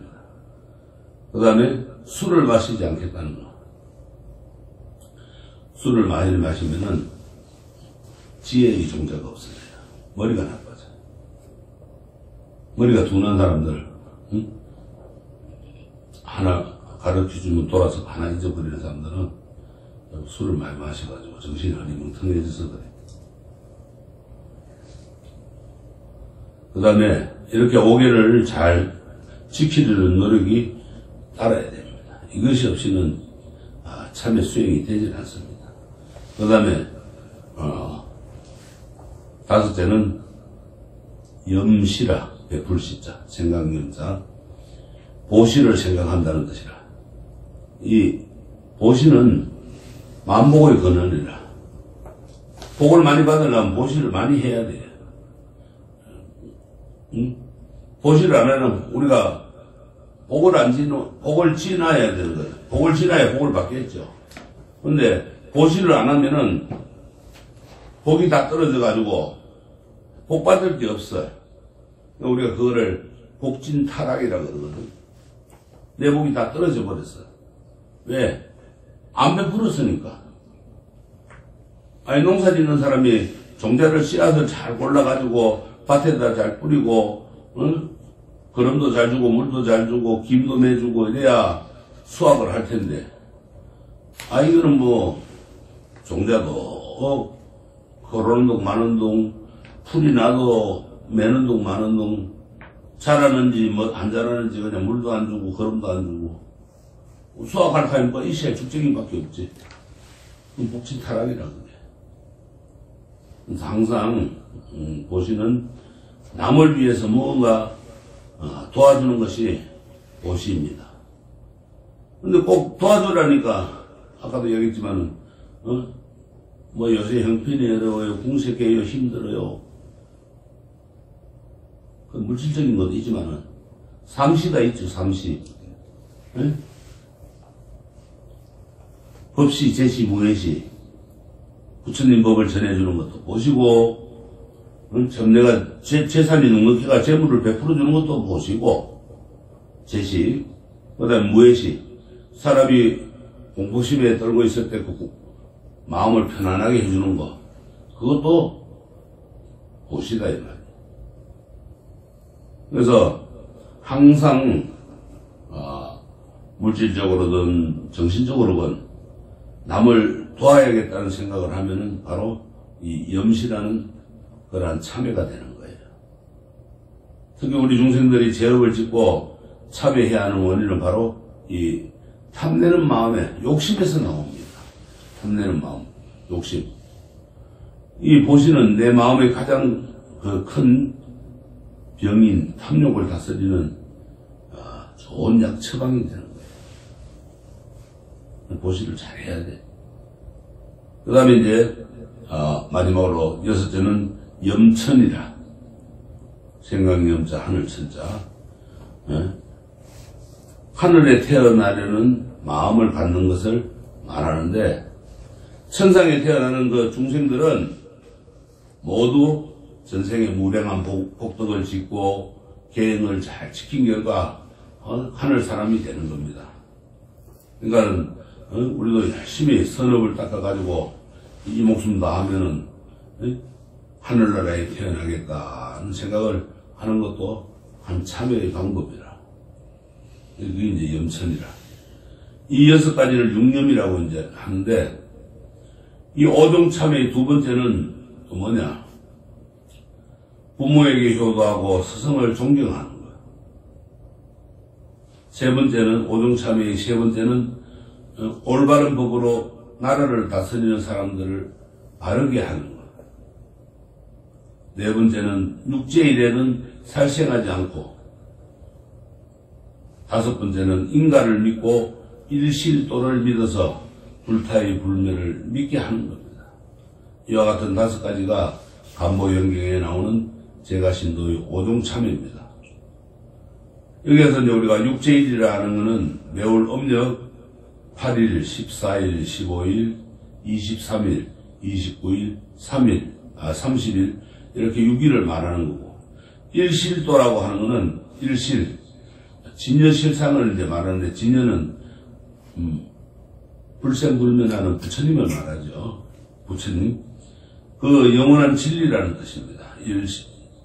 그 다음에 술을 마시지 않겠다는 거. 술을 많이 마시면은 지혜의 종자가 없어져요. 머리가 나빠져요. 머리가 둔한 사람들, 하나 가르쳐주면 돌아서 하나 잊어버리는 사람들은 술을 많이 마셔가지고 정신이 흐리멍텅해져서 그래. 그 다음에 이렇게 5개를 잘 지키려는 노력이 따라야 됩니다. 이것이 없이는 참여 수행이 되질 않습니다. 그 다음에 5째는 염시라, 베풀시자, 생각염자, 보시를 생각한다는 것이라. 이 보시는 만복의 근원이라. 복을 많이 받으려면 보시를 많이 해야 돼요. 보시를 안 하면 우리가 복을 지나야 되는 거예요. 복을 지나야 복을 받겠죠. 근데 보시를 안 하면은 복이 다 떨어져 가지고 복 받을 게 없어요. 우리가 그거를 복진타락이라고 그러거든. 내 복이 다 떨어져 버렸어. 왜? 안 베풀었으니까. 아니 농사 짓는 사람이 종자를 씨앗을 잘 골라가지고 밭에다 잘 뿌리고, 거름도 잘 주고 물도 잘 주고 김도 내주고 이래야 수확을 할 텐데, 이거는 뭐 종자도 걸어오는 동 마는 동, 풀이 나도 매는 동 마는 동, 자라는지 뭐 안 자라는지 그냥 물도 안 주고 거름도 안 주고 수확할 타임 뭐 이시야 죽쟁이밖에 없지. 복지 타락이라고 그래. 그래서 항상 보시는 남을 위해서 무언가 도와주는 것이 보시입니다. 근데 꼭 도와주라니까, 아까도 얘기했지만은, 뭐 요새 형편이 어려워요, 궁색해요, 힘들어요. 그 물질적인 것도 있지만은, 상시가 있죠, 상시. 예? 법시, 제시, 무예시. 부처님 법을 전해주는 것도 보시고, 참 내가 재산이 넉넉해가 재물을 베풀어주는 것도 보시고, 제시. 그 다음에 무예시. 사람이 공포심에 떨고 있을 때 그 마음을 편안하게 해주는 거. 그것도 보시다, 이 말이에요. 그래서 항상, 물질적으로든 정신적으로든 남을 도와야겠다는 생각을 하면은 바로 이 염시라는 그러한 참회가 되는 거예요. 특히 우리 중생들이 죄업을 짓고 참회해야 하는 원인은 바로 이 탐내는 마음의 욕심에서 나옵니다. 탐내는 마음, 욕심. 이 보시는 내 마음의 가장 그 큰 병인 탐욕을 다스리는 좋은 약 처방이 되는 거예요. 보시를 잘해야 돼. 그 다음에 이제 마지막으로 여섯째는 염천이라. 생각염자, 하늘천자. 하늘에 태어나려는 마음을 갖는 것을 말하는데, 천상에 태어나는 그 중생들은 모두 전생에 무량한 복덕을 짓고 계행을 잘 지킨 결과 하늘 사람이 되는 겁니다. 그러니까 우리도 열심히 선업을 닦아가지고 이 목숨 다 하면은 하늘나라에 태어나겠다는 생각을 하는 것도 한 참여의 방법이라. 그게 이제 염천이라. 이 6가지를 육념이라고 이제 하는데, 이 오종참회의 두 번째는 또 뭐냐? 부모에게 효도하고 스승을 존경하는 거예요. 세 번째는, 오종참회의 세 번째는 올바른 법으로 나라를 다스리는 사람들을 바르게 하는 거예요. 네 번째는 육제일에는 살생하지 않고, 다섯 번째는 인가를 믿고 일실도를 믿어서 불타의 불멸을 믿게 하는 겁니다. 이와 같은 5가지가 간보연경에 나오는 제가신도의 오종참회입니다. 여기에서 이제 우리가 육제일이라는 것은 매월 음력 8일, 14일, 15일, 23일, 29일, 3일, 30일 이렇게 6일을 말하는 거고, 일실도라고 하는 것은 일실, 진여실상을 이제 말하는데, 진여는 불생불면하는 부처님을 말하죠. 부처님. 그 영원한 진리라는 뜻입니다.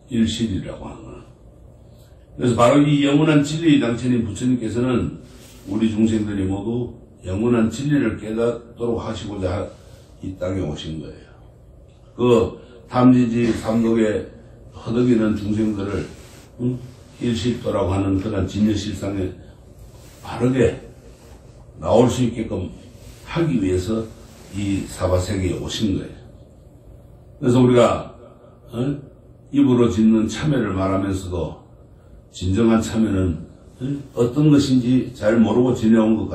일실이라고 하는 거는. 그래서 바로 이 영원한 진리의 당체인 부처님께서는 우리 중생들이 모두 영원한 진리를 깨닫도록 하시고자 이 땅에 오신 거예요. 그 탐지지 삼독에 허덕이는 중생들을 일실도라고 하는 그런 진여실상에 바르게 나올 수 있게끔 하기 위해서 이 사바세계에 오신 거예요. 그래서 우리가 입으로 짓는 참회를 말하면서도 진정한 참회는 어떤 것인지 잘 모르고 지내온 것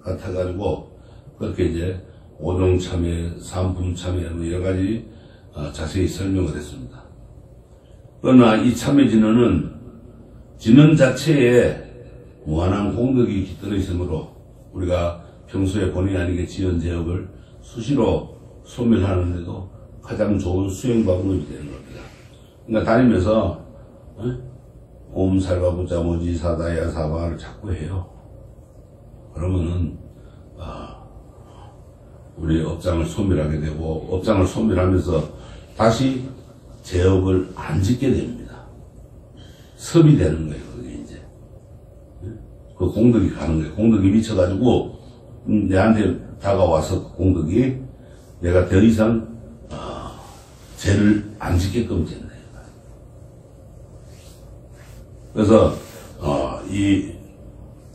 같아가지고 그렇게 이제 오종참회, 삼품참회 뭐 여러 가지 자세히 설명을 했습니다. 그러나 이 참회진언은 진언 자체에 무한한 공덕이 깃들어 있으므로 우리가 평소에 본의 아니게 지은 제업을 수시로 소멸하는데도 가장 좋은 수행 방법이 되는 겁니다. 그러니까 다니면서 옴살바부자 모지 사다야 사바를 자꾸 해요. 그러면은 우리 업장을 소멸하게 되고, 업장을 소멸하면서 다시 제업을 안 짓게 됩니다. 섭이 되는 거예요. 그게 이제 그 공덕이 가는 거예요. 공덕이 미쳐가지고 내한테 다가와서 그 공덕이 내가 더 이상 죄를 안 짓게끔 된다. 그래서 이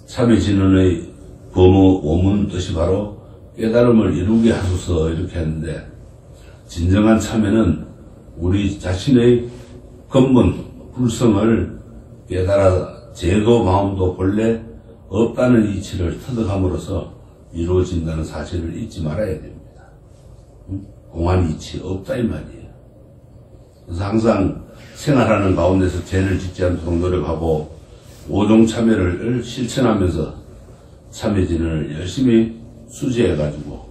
참회진언의 범어 원문 뜻이 바로 깨달음을 이루게 하소서 이렇게 했는데, 진정한 참회는 우리 자신의 근본 불성을 깨달아 제도 마음도 본래 없다는 이치를 터득함으로써 이루어진다는 사실을 잊지 말아야 됩니다. 공안 이치 없다 이 말이에요. 그래서 항상 생활하는 가운데서 죄를 짓지 않도록 노력하고 오종 참회를 실천하면서 참회진을 열심히 수지해가지고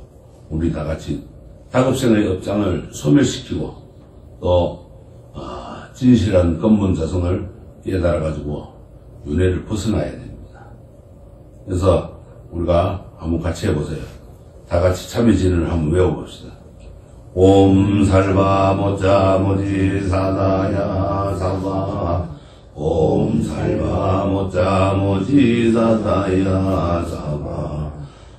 우리 다같이 다급생의 업장을 소멸시키고 또 진실한 근본자성을 깨달아가지고 윤회를 벗어나야 됩니다. 그래서 우리가 한번 같이 해보세요. 다같이 참회진을 한번 외워봅시다. 옴 살바 모짜 모지 사다야 사바 옴 살바 모짜 모지 사다야 사바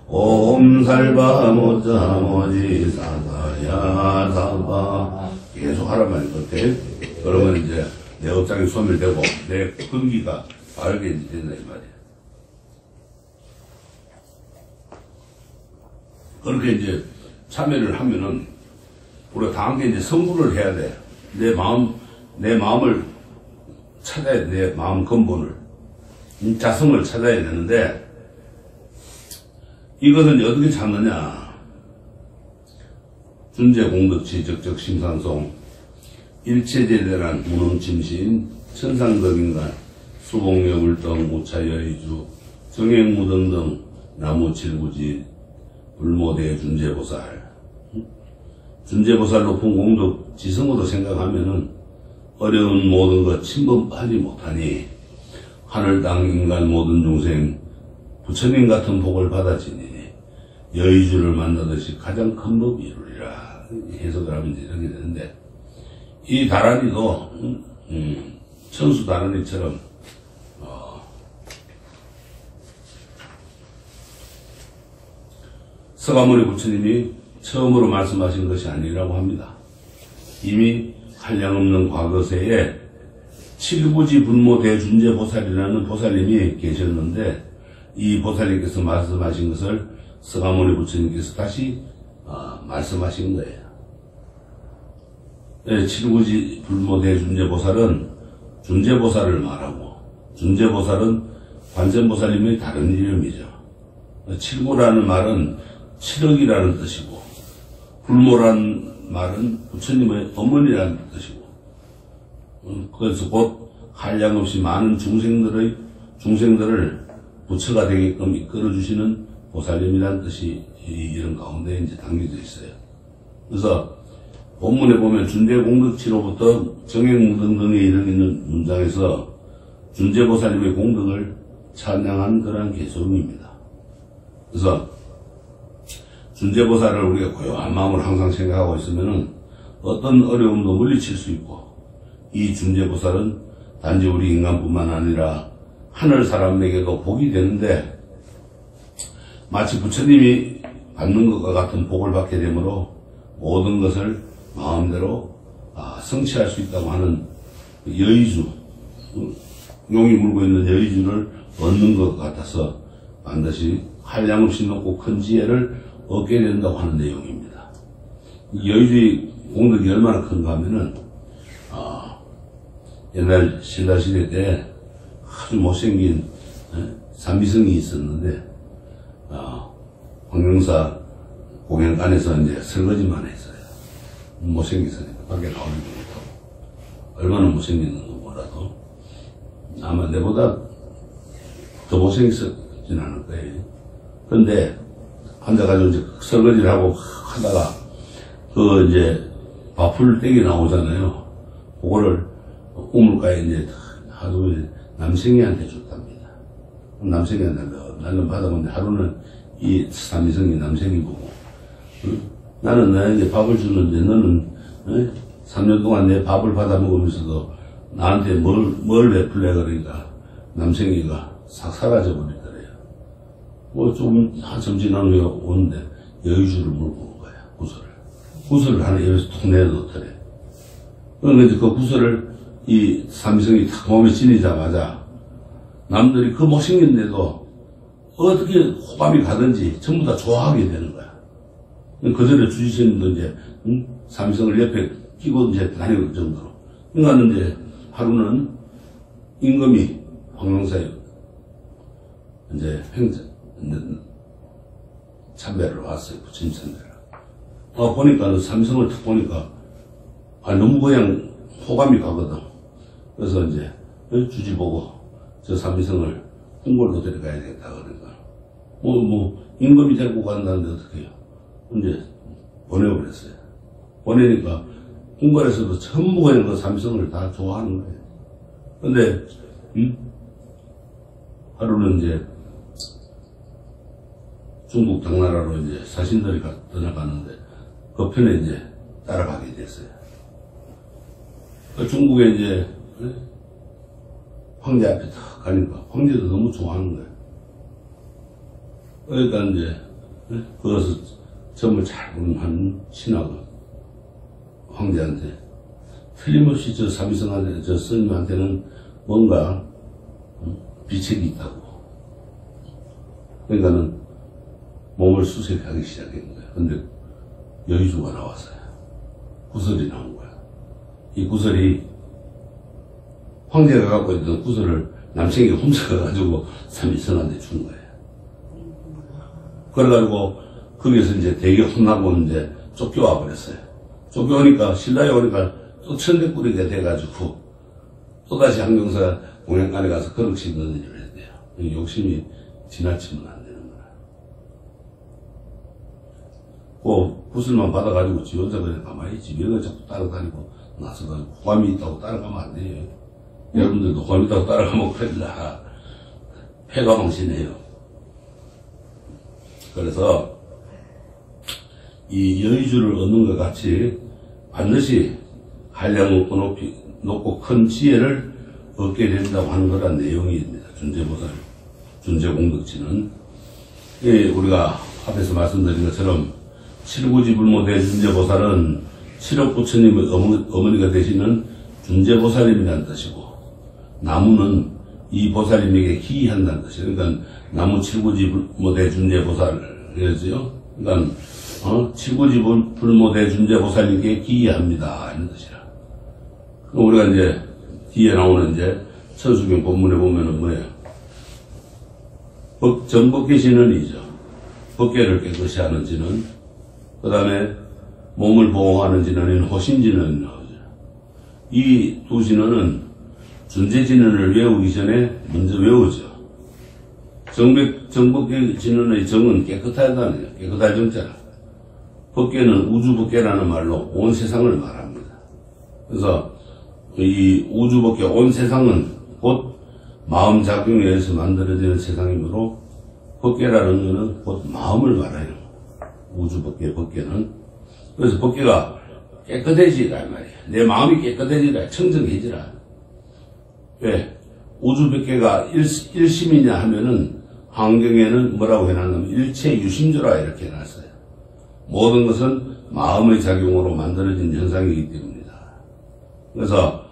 옴 살바 모짜 모지 사다야 사바 계속 하란 말인 것 같아. 그러면 이제 내 업장이 소멸되고 내 근기가 바르게 된다 이 말이야. 그렇게 이제 참여를 하면은 우리가 다 함께 이제 성불을 해야 돼. 내 마음을 찾아야 돼. 내 마음 근본을. 자성을 찾아야 되는데, 이것은 어떻게 찾느냐. 준재공덕치 적적심산송, 일체제대란 무능침신, 천상덕인간, 수봉여불등, 우차여의주, 정행무등 등 나무칠구지, 불모대 준재보살. 준재보살 높은 공덕 지성으로 생각하면은 어려운 모든 것 침범하지 못하니 하늘 땅 인간 모든 중생 부처님 같은 복을 받아지니 여의주를 만나듯이 가장 큰 법이 이루리라 해석을 하면 이렇게 되는데 이 다란이도 천수 다란이처럼 서가모니 부처님이 처음으로 말씀하신 것이 아니라고 합니다. 이미 한량없는 과거세에 칠구지 분모 대준재 보살이라는 보살님이 계셨는데 이 보살님께서 말씀하신 것을 서가모니 부처님께서 다시 말씀하신 거예요. 네, 칠구지 분모 대준재 보살은 준재 보살을 말하고 준재 보살은 관세음보살님의 다른 이름이죠. 칠구라는 말은 칠억이라는 뜻이고 불모란 말은 부처님의 어머니라는 뜻이고 그래서 곧 한량없이 많은 중생들을 부처가 되게끔 이끌어주시는 보살님이라는 뜻이 이런 가운데 이제 담겨져 있어요. 그래서 본문에 보면 준재공덕치로부터 정행무등 등에 이르는 문장에서 준재보살님의 공덕을 찬양한 그러한 개성입니다. 그래서 준재보살을 우리가 고요한 마음으로 항상 생각하고 있으면은 어떤 어려움도 물리칠 수 있고 이 준재보살은 단지 우리 인간뿐만 아니라 하늘 사람에게도 복이 되는데 마치 부처님이 받는 것과 같은 복을 받게 되므로 모든 것을 마음대로 성취할 수 있다고 하는 여의주, 용이 물고 있는 여의주를 얻는 것 같아서 반드시 한량없이 높고 큰 지혜를 얻게 된다고 하는 내용입니다. 여의주의 공덕이 얼마나 큰가 하면은 옛날 신라시대 때 아주 못생긴 삼비성이 있었는데 황명사 공연관에서 이제 설거지만 했어요. 못생겼으니까 밖에 나오는 게 못하고 얼마나 못생겼는지 몰라도 아마 내보다 더 못생겼진 않을 거예요. 근데 앉아가지고 이제 설거지를 하고 하다가 그 이제 밥풀 떼기 나오잖아요. 그거를 우물가에 이제 하도 남생이한테 줬답니다. 남생이한테 날름 받아보는데 하루는 이 삼이성이 남생이 보고 나는 너에게 밥을 주는데 너는 3년 동안 내 밥을 받아 먹으면서도 나한테 뭘 베풀래 그러니까 남생이가 싹 사라져 버리더래요. 뭐 좀 한참 지난 후에 오는데 여의주를 물고 온 거야. 구슬을 하나 여기서 툭 내놓더래. 그러니까 이제 그 구슬을 이 삼성이 탁 몸에 지니자마자 남들이 그 못생겼는데도 어떻게 호감이 가든지 전부 다 좋아하게 되는 거야. 그들의 주지스님도 이제 삼성을 옆에 끼고 이제 다니는 정도로. 그러니까 이제 하루는 임금이 황룡사에 이제 참배를 왔어요. 부처님 참배를. 보니까는 삼성을 탁 보니까, 너무 그냥 호감이 가거든. 그래서 이제, 주지 보고, 저 삼성을 궁궐로 데려가야 되겠다. 그러니까. 임금이 데리고 간다는데 어떡해요. 이제, 보내버렸어요. 보내니까, 궁궐에서도 전부 그냥 그 삼성을 다 좋아하는 거예요. 근데, 하루는 이제, 중국 당나라로 이제 사신들이 떠나가는데, 그 편에 이제 따라가게 됐어요. 중국에 이제, 황제 앞에 탁 가니까, 황제도 너무 좋아하는 거예요. 그러니까 이제, 거기서 점을 잘 보는 한 신하가 황제한테, 틀림없이 저 사비성한테, 저 스님한테는 뭔가, 비책이 있다고. 그러니까는 몸을 수색하기 시작한 거예요. 근데 여의주가 나왔어요. 구설이 나온 거야. 이 구설이 황제가 갖고 있던 구설을 남성이 훔쳐가가지고 삼위성한테 준 거예요. 그래가지고 거기에서 이제 되게 혼나고 이제 쫓겨와 버렸어요. 쫓겨오니까 신라에 오니까 또 천대꾸리가 돼가지고 또다시 항공사 공양간에 가서 그릇씩 넣는 일을 했대요. 욕심이 지나치면 안 되는 거라. 그 구슬만 받아가지고 지 혼자 그냥 가만히 있지. 왜 자꾸 따라다니고 나서가지고 호감이 있다고 따라가면 안 돼요. 여러분들도 호감이 있다고 따라가면 큰일 나. 패가망신해요. 그래서 이 여의주를 얻는 것 같이 반드시 한량을 높고 큰 지혜를 얻게 된다고 하는 거란 내용입니다. 준재보살, 준재공덕지는. 우리가 앞에서 말씀드린 것처럼 칠구지불모대 준재보살은 칠옥부처님의 어머니가 되시는 준재보살님이라는 뜻이고, 나무는 이 보살님에게 기이한다는 뜻이에요. 그러니까 나무 칠구지불모대 준재보살이죠. 그러니까 칠구지불모대 준재보살님께 기이합니다 이런 뜻이라. 그럼 우리가 이제 뒤에 나오는 이제 천수경 본문에 보면은 뭐예요? 정법계신은 이죠. 법계를 깨끗이 하는 지는, 그 다음에 몸을 보호하는 지는 호신지는 나오죠. 이 두 진언은 준재진언을 외우기 전에 먼저 외우죠. 정법계진언의 정은 깨끗하다는 거예요. 깨끗할 정자라. 법계는 우주법계라는 말로 온 세상을 말합니다. 그래서 이 우주법계 온 세상은 곧 마음작용에 의해서 만들어지는 세상이므로 법계라는 것은 곧 마음을 말해요. 우주법계, 법계는. 그래서 법계가 깨끗해지라 말이에요. 내 마음이 깨끗해지라, 청정해지라. 왜? 우주법계가 일심이냐 하면은 환경에는 뭐라고 해놨냐면 일체 유심조라 이렇게 해놨어요. 모든 것은 마음의 작용으로 만들어진 현상이기 때문이다. 그래서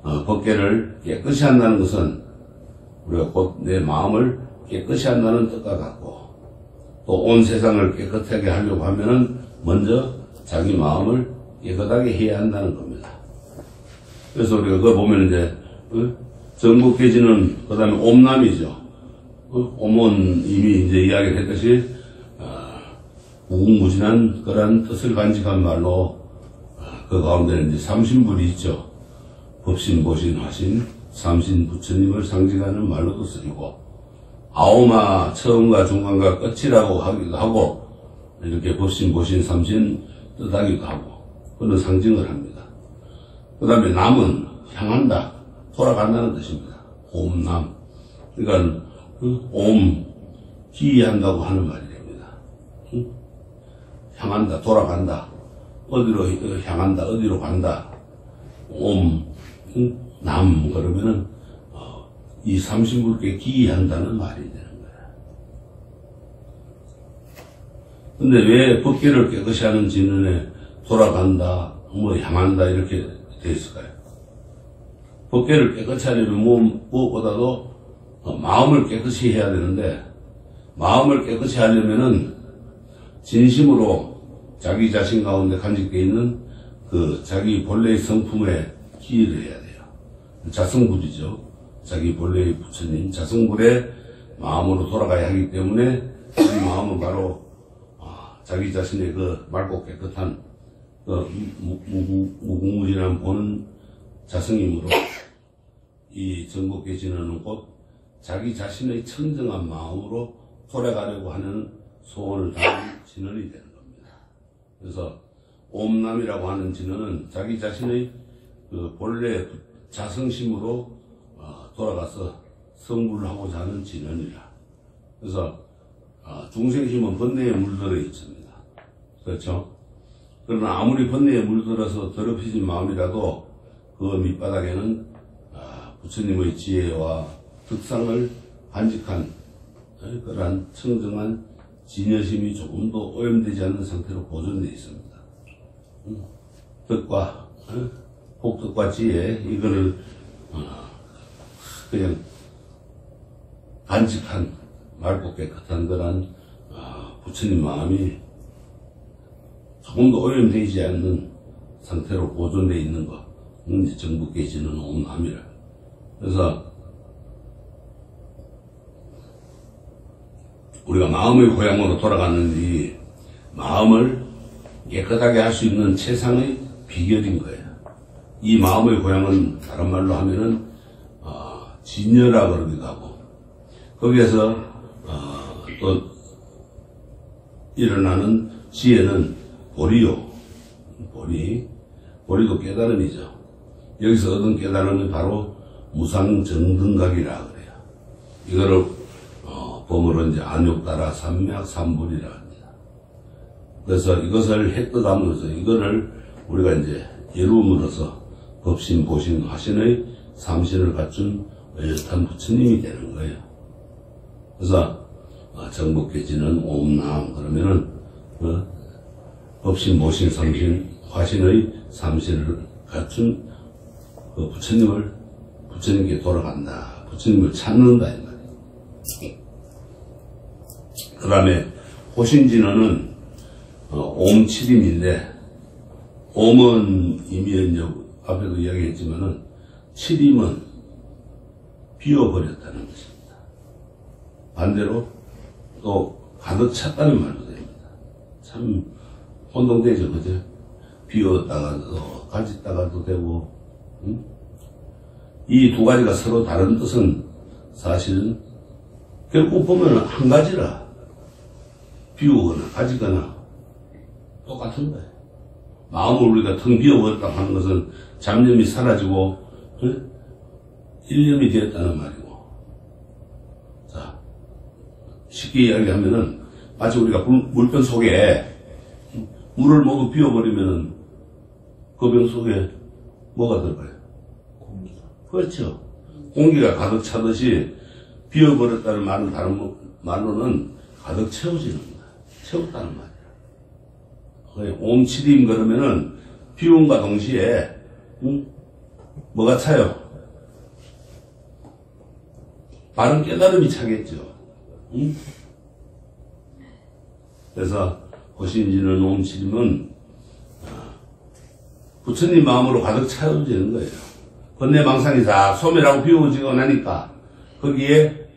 법계를 깨끗이 한다는 것은 우리가 곧 내 마음을 깨끗이 한다는 뜻과 같고, 또 온 세상을 깨끗하게 하려고 하면은 먼저 자기 마음을 깨끗하게 해야 한다는 겁니다. 그래서 우리가 그거 보면 이제 정법계지는 그 다음에 옴남이죠. 옴은 이미 이제 이야기를 했듯이 무궁무진한 그런 뜻을 간직한 말로 그 가운데는 이제 삼신불이 있죠. 법신, 보신, 화신, 삼신 부처님을 상징하는 말로도 쓰이고, 아오마 처음과 중간과 끝이라고 하기도 하고, 이렇게 법신, 보신, 삼신 뜻하기도 하고, 그런 상징을 합니다. 그 다음에 남은 향한다, 돌아간다는 뜻입니다. 옴남. 그러니까 옴, 기이한다고 하는 말이 됩니다. 향한다, 돌아간다, 어디로 향한다, 어디로 간다. 옴, 남, 그러면은 이 삼신불께 기이한다는 말이 되는 거야. 근데 왜 법계를 깨끗이 하는 진언에 돌아간다, 뭐 향한다 이렇게 돼 있을까요? 법계를 깨끗이 하려면 무엇보다도 마음을 깨끗이 해야 되는데, 마음을 깨끗이 하려면은 진심으로 자기 자신 가운데 간직되어 있는 그 자기 본래의 성품에 기여를 해야 돼요. 자성불이죠. 자기 본래의 부처님 자성불의 마음으로 돌아가야 하기 때문에 이 마음은 바로 자기 자신의 그 맑고 깨끗한 그 무궁무진한 보는 자성이므로 이 정복계 진언은 곧 자기 자신의 청정한 마음으로 돌아가려고 하는 소원을 담은 진언이 되는 겁니다. 그래서 옴남이라고 하는 진언은 자기 자신의 그 본래 자성심으로 돌아가서 성불을 하고자 하는 진언이라. 그래서 중생심은 번뇌에 물들어 있습니다. 그렇죠? 그러나 아무리 번뇌에 물들어서 더럽혀진 마음이라도 그 밑바닥에는 부처님의 지혜와 득상을 간직한 그러한 청정한 진여심이 조금도 오염되지 않는 상태로 보존되어 있습니다. 덕과 복덕과 지혜 이거를 그냥 간직한 맑고 깨끗한 그런 부처님 마음이 조금도 오염되지 않는 상태로 보존되어 있는 것, 이제 정복계 진언 옴남이라. 그래서 우리가 마음의 고향으로 돌아가는 이 마음을 깨끗하게 할 수 있는 최상의 비결인 거예요. 이 마음의 고향은 다른 말로 하면은 진여라 그러기도 하고, 거기에서 또 일어나는 지혜는 보리요. 보리도 깨달음이죠. 여기서 얻은 깨달음이 바로 무상정등각이라 그래요. 이거를 범어로 이제 안욕따라 삼맥삼불이라 합니다. 그래서 이것을 획득함으로써 이거를 우리가 이제 예루음으로써 법신, 보신, 화신의 삼신을 갖춘 의젓한 부처님이 되는 거예요. 그래서 정복계 진언 옴남 그러면은 법신, 보신, 삼신, 화신의 삼신을 갖춘 그 부처님께 돌아간다. 부처님을 찾는다 이 말이에요. 그 다음에 호신진언은 옴칠임인데, 옴은 이미 앞에도 이야기했지만은 칠임은 비워버렸다는 것입니다. 반대로 또 가득 찼다는 말도 됩니다. 참 혼동되죠, 그죠? 비웠다가도 가졌다가도 되고, 이 두 가지가 서로 다른 뜻은 사실은 결국 보면 한 가지라. 비우거나 가지거나 똑같은 거예요. 마음을 우리가 텅 비워버렸다고 하는 것은 잡념이 사라지고 일념이 되었다는 말이고, 자 쉽게 이야기하면은 마치 우리가 물병 속에 물을 모두 비워버리면은 그 병 속에 뭐가 들어가요? 공기가. 그렇죠. 공기가 가득 차듯이 비워버렸다는 말은 다른 말로는 가득 채워지는 거야. 채웠다는 말이야. 옴칠임 그러면은 비움과 동시에 뭐가 차요? 바른 깨달음이 차겠죠. 그래서 호신진언 옴칠임은 부처님 마음으로 가득 채워지는 거예요. 번뇌망상이 다 소멸하고 비워지고 나니까 거기에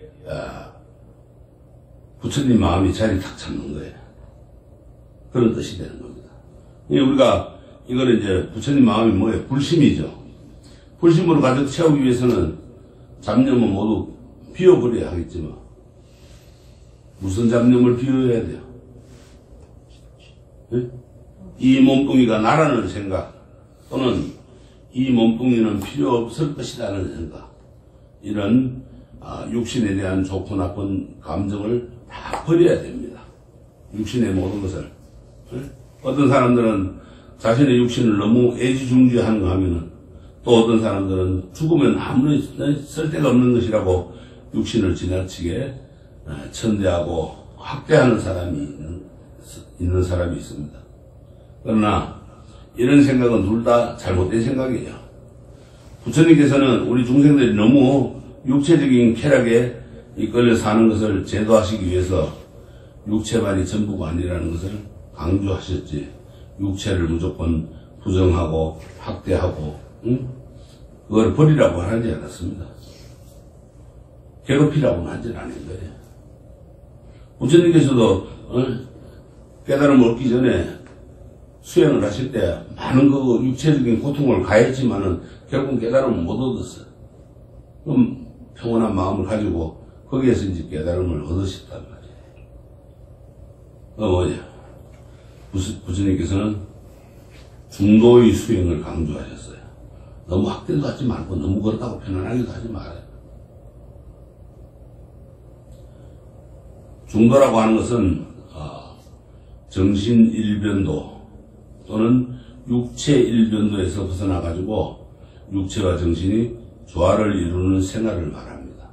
부처님 마음이 자리 탁 잡는 거예요. 그런 뜻이 되는 겁니다. 우리가 이거는 이제 부처님 마음이 뭐예요? 불심이죠. 불심으로 가득 채우기 위해서는 잡념은 모두 비워버려야 하겠지만 무슨 잡념을 비워야 돼요? 네? 이 몸뚱이가 나라는 생각 또는 이 몸뚱이는 필요 없을 것이라는 생각, 이런 육신에 대한 좋고 나쁜 감정을 다 버려야 됩니다. 육신의 모든 것을. 어떤 사람들은 자신의 육신을 너무 애지중지하는가 하면은, 또 어떤 사람들은 죽으면 아무런 쓸데가 없는 것이라고 육신을 지나치게 천대하고 학대하는 사람이 있는 사람이 있습니다. 그러나 이런 생각은 둘 다 잘못된 생각이에요. 부처님께서는 우리 중생들이 너무 육체적인 쾌락에 이끌려 사는 것을 제도하시기 위해서 육체만이 전부가 아니라는 것을 강조하셨지, 육체를 무조건 부정하고 학대하고 그걸 버리라고 하지 않았습니다. 괴롭히라고는 하질 않은 거예요. 부처님께서도 깨달음을 얻기 전에 수행을 하실 때 많은 그 육체적인 고통을 가했지만은 결국 깨달음을 못 얻었어요. 그럼 평온한 마음을 가지고 거기에서 이제 깨달음을 얻으셨단 말이에요. 부처님께서는 중도의 수행을 강조하셨어요. 너무 확대도 하지 말고 너무 그렇다고 편안하게도 하지 말아요. 중도라고 하는 것은 정신 일변도 또는 육체 일변도에서 벗어나가지고 육체와 정신이 조화를 이루는 생활을 말합니다.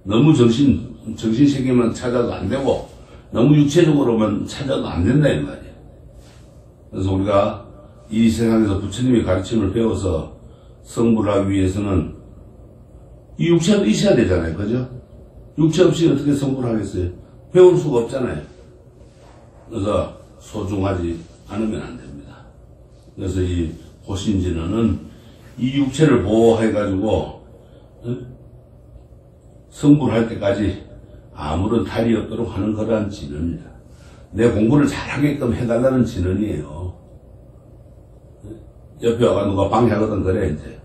너무 정신세계만 찾아도 안 되고 너무 육체적으로만 찾아도 안 된다 이 말이에요. 그래서 우리가 이 세상에서 부처님의 가르침을 배워서 성불을 하기 위해서는 이 육체도 있어야 되잖아요. 그죠? 육체 없이 어떻게 성불을 하겠어요? 배울 수가 없잖아요. 그래서 소중하지 않으면 안 됩니다. 그래서 이 호신진언은 이 육체를 보호해가지고 성불할 때까지 아무런 탈이 없도록 하는 그러한 진언이다. 내 공부를 잘하게끔 해달라는 진언이에요. 옆에 와가 누가 방해하거든 그래 이제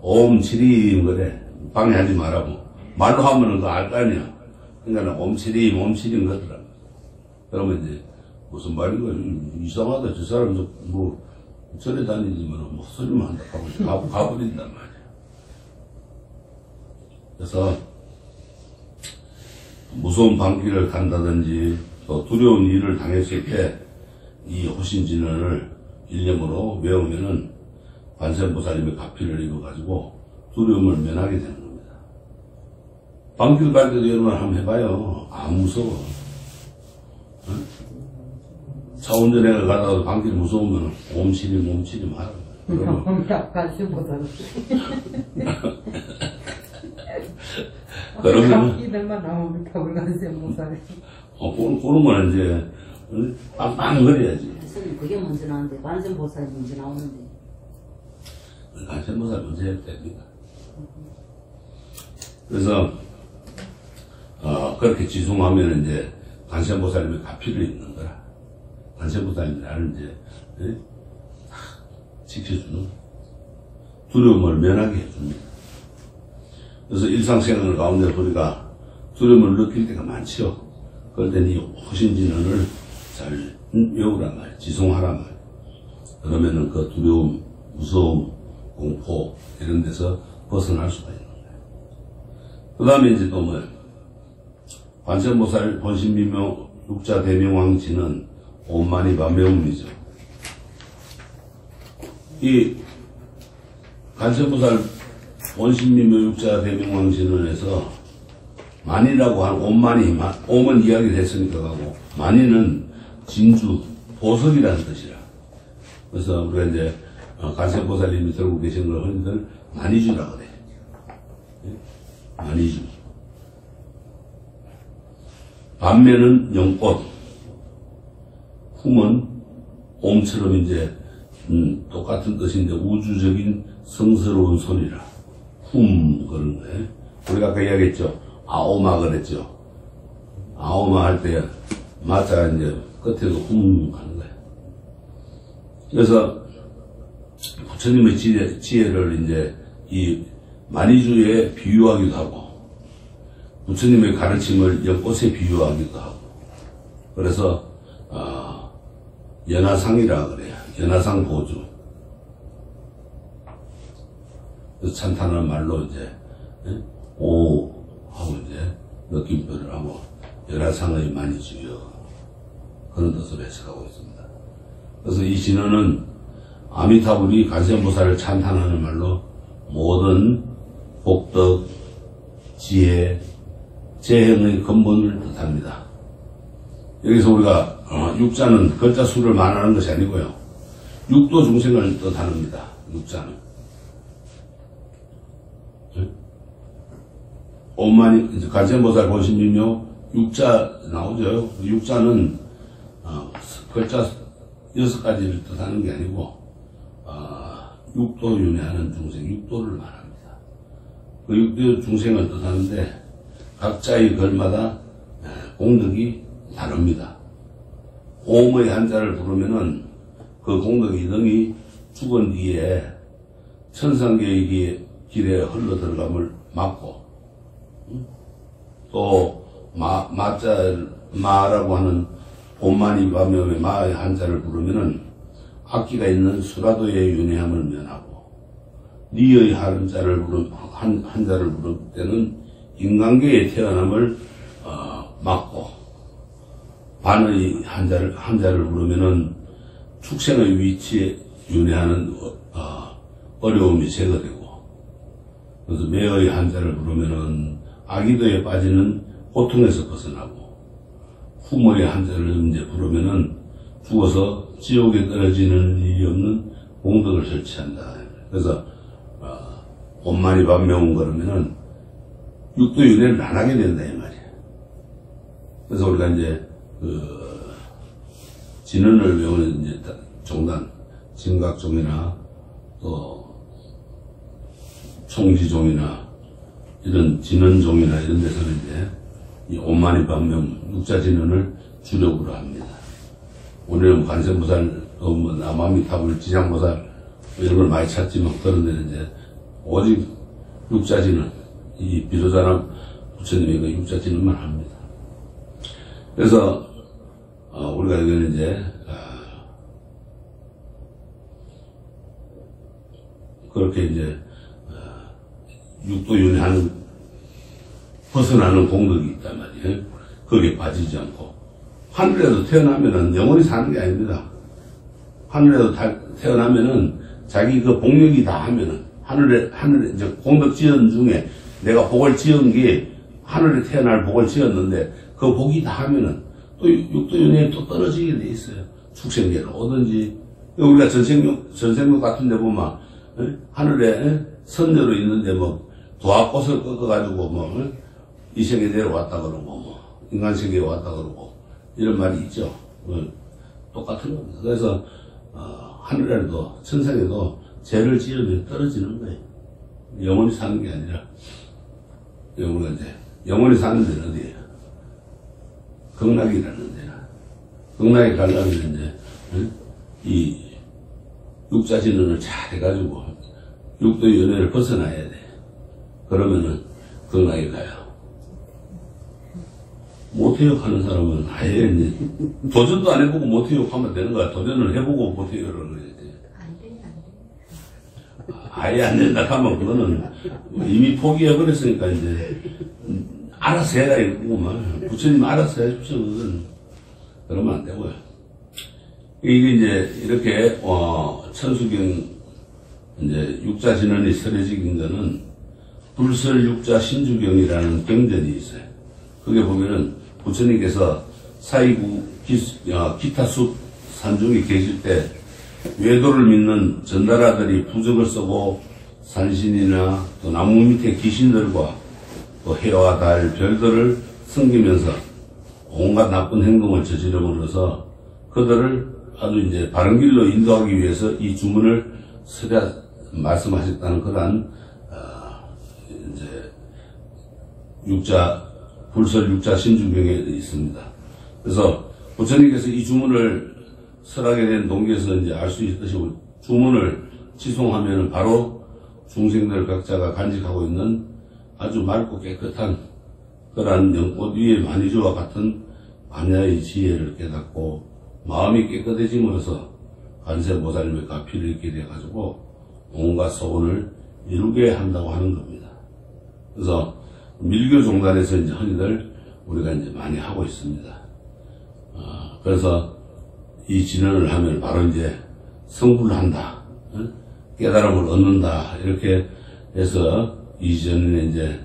옴치림 그래 방해하지 말라고 말로 하면은 그거 알 거 아니야. 그러니까 옴치림 그러더라. 그러면 이제 무슨 말인가 이상하다 저 사람도 뭐 절에 다니지만 뭐 소리만 한다 하고 가버린단 말이야. 그래서 무서운 방귀를 간다든지 또 두려운 일을 당했을 때 이 호신진언을 일념으로 외우면은 관세음보살님의 가피를 입어가지고 두려움을 면하게 되는 겁니다. 방귀를 갈 때도 여러분 한번 해봐요. 안 무서워. 차 운전해 가다가 방귀 무서우면 옴치리 말아. 그러면 관세음보살. 그러면 이들만 나오면 벽을 관세음보살. 그런 거는 이제 빵빵거려야지. 그게 문제 나오는데 관세음보살이 문제 나오는데. 관세음보살 문제 해야 됩니다. 그래서 그렇게 지송하면 이제 관세음보살님의 가피를 입는 거라. 관세음보살님이 나를 이제 지켜주는 두려움을 면하게 해줍니다. 그래서 일상생활 가운데 우리가 두려움을 느낄 때가 많지요. 그럴 때는 이 호신진언을 잘 외우란 말이에요. 지송하란 말이에요. 그러면은 그 두려움, 무서움, 공포 이런 데서 벗어날 수가 있는 거예요. 그 다음에 이제 또 뭐예요? 관세음보살 본신미묘 육자 대명왕진은 온만이바 매움이죠. 이 관세음보살 본신미묘 육자 대명왕진언에서 만이라고 하는 온만이, 옴은 이야기를 했으니까 가고 만이는 진주, 보석이라는 뜻이라. 그래서 우리가 이제 관세음보살님이 들고 계신 걸 흔히들 만이주라고 그래. 만이주. 반면은 영꽃, 훔은 옴처럼 이제 똑같은 뜻인데 우주적인 성스러운 손이라. 훔 그런 거예요. 우리가 아까 이야기했죠. 아오마 그랬죠. 아오마 할 때 마자 이제 끝에도 훔 하는 거예요. 그래서 부처님의 지혜를 이제 이 만이주에 비유하기도 하고 부처님의 가르침을 연꽃에 비유하기도 하고 그래서 연화상이라 그래요. 연화상 보주. 찬탄한 말로 이제 오 하고 이제 느낌표를 하고 연화상의 만이주여 그런 뜻으로 해석하고 있습니다. 그래서 이 진언은 아미타불이 관세음보살을 찬탄하는 말로 모든 복덕, 지혜, 재행의 근본을 뜻합니다. 여기서 우리가 육자는 글자 수를 말하는 것이 아니고요. 육도 중생을 뜻합니다. 육자는. 온만이 관세음보살 본신미묘 육자 나오죠. 육자는 글자 6가지를 뜻하는 게 아니고 육도 윤회하는 중생, 육도를 말합니다. 그 육도 중생을 뜻하는데 각자의 글마다 공덕이 다릅니다. 옴의 한자를 부르면은 그 공덕이 능히 죽은 뒤에 천상계의 길에 흘러 들어감을 막고, 또 마라고 하는 옴마니 밤명의 마의 한자를 부르면은 악기가 있는 수라도의 윤회함을 면하고, 니의 한자를 부를 때는 인간계의 태어남을 막고, 반의 한자를 부르면은 축생의 위치에 윤회하는 어려움이 제거되고, 그래서 매의 한자를 부르면은 악의도에 빠지는 고통에서 벗어나고, 후모의 한자를 이제 부르면은 죽어서 지옥에 떨어지는 일이 없는 공덕을 설치한다. 그래서 옴마니 밤명은 그러면은 육도윤회를 안 하게 된다 이 말이야. 그래서 우리가 이제 진언을 외우는 이제 종단, 진각종이나 또 총지종이나 이런 진언종이나 이런 데서는 이제 이 옴마니 밤명 육자진언을 주력으로 합니다. 오늘은 관세음보살, 뭐 남아미타불, 지장보살 이런 걸 많이 찾지만 그런 데는 이제 오직 육자진언, 이 비로자나 부처님이 그 육자진언만 합니다. 그래서 우리가 여기는 이제 그렇게 이제 육도윤회하는 벗어나는 공덕이 있단 말이에요. 거기에 빠지지 않고. 하늘에도 태어나면은 영원히 사는 게 아닙니다. 하늘에도 태어나면은 자기 그 복력이 다 하면은 하늘에 이제 공덕 지은 중에 내가 복을 지은 게 하늘에 태어날 복을 지었는데 그 복이 다 하면은 또 육도윤회에 또 떨어지게 돼 있어요. 축생계로 오든지. 우리가 전생록 같은 데 보면 하늘에 선녀로 있는데 뭐 도화꽃을 꺾어가지고 뭐 이 세계에 내려왔다 그러고 뭐 인간 세계에 왔다 그러고 이런 말이 있죠. 똑같은 겁니다. 그래서 하늘에도 천상에도 죄를 지으면 떨어지는 거예요. 영원히 사는 게 아니라 우리가 이제 영원히 사는 데는 어디예요? 극락이라는 데나. 극락에 가려면 이제 이 육자진언을 잘 해가지고 육도윤회를 벗어나야 돼. 그러면은 극락에 가요. 모태욕하는 사람은 아예 이제 도전도 안 해보고 모태욕하면 되는 거야. 도전을 해보고 모태욕을 그래야지. 아예 안 된다 하면 그거는 이미 포기해버렸으니까 이제 알아서 해라 이거구만. 부처님 알아서 해주십시오. 그건 그러면 안 되고요. 이게 이제 이렇게 천수경 이제 육자진언이 설해지긴 거는 불설육자 신주경이라는 경전이 있어요. 그게 보면은 부처님께서 사이구 기타숲 산중에 계실 때 외도를 믿는 전나라들이 부적을 쓰고 산신이나 또 나무 밑에 귀신들과 또 해와 달, 별들을 섬기면서 온갖 나쁜 행동을 저지름으로써 그들을 아주 이제 바른 길로 인도하기 위해서 이 주문을 설야 말씀하셨다는 그러한 이제 불설 육자 신주경에 있습니다. 그래서 부처님께서 이 주문을 설하게 된 동기에서 이제 알 수 있듯이 주문을 지송하면 바로 중생들 각자가 간직하고 있는 아주 맑고 깨끗한 그러한 연꽃 위에 마니주와 같은 반야의 지혜를 깨닫고 마음이 깨끗해짐으로써 관세보살님의 가피를 입게 돼가지고 온갖 소원을 이루게 한다고 하는 겁니다. 그래서 밀교 종단에서 이제 흔히들 우리가 이제 많이 하고 있습니다. 그래서 이 진언을 하면 바로 이제 성불을 한다, 깨달음을 얻는다 이렇게 해서 이전에 이제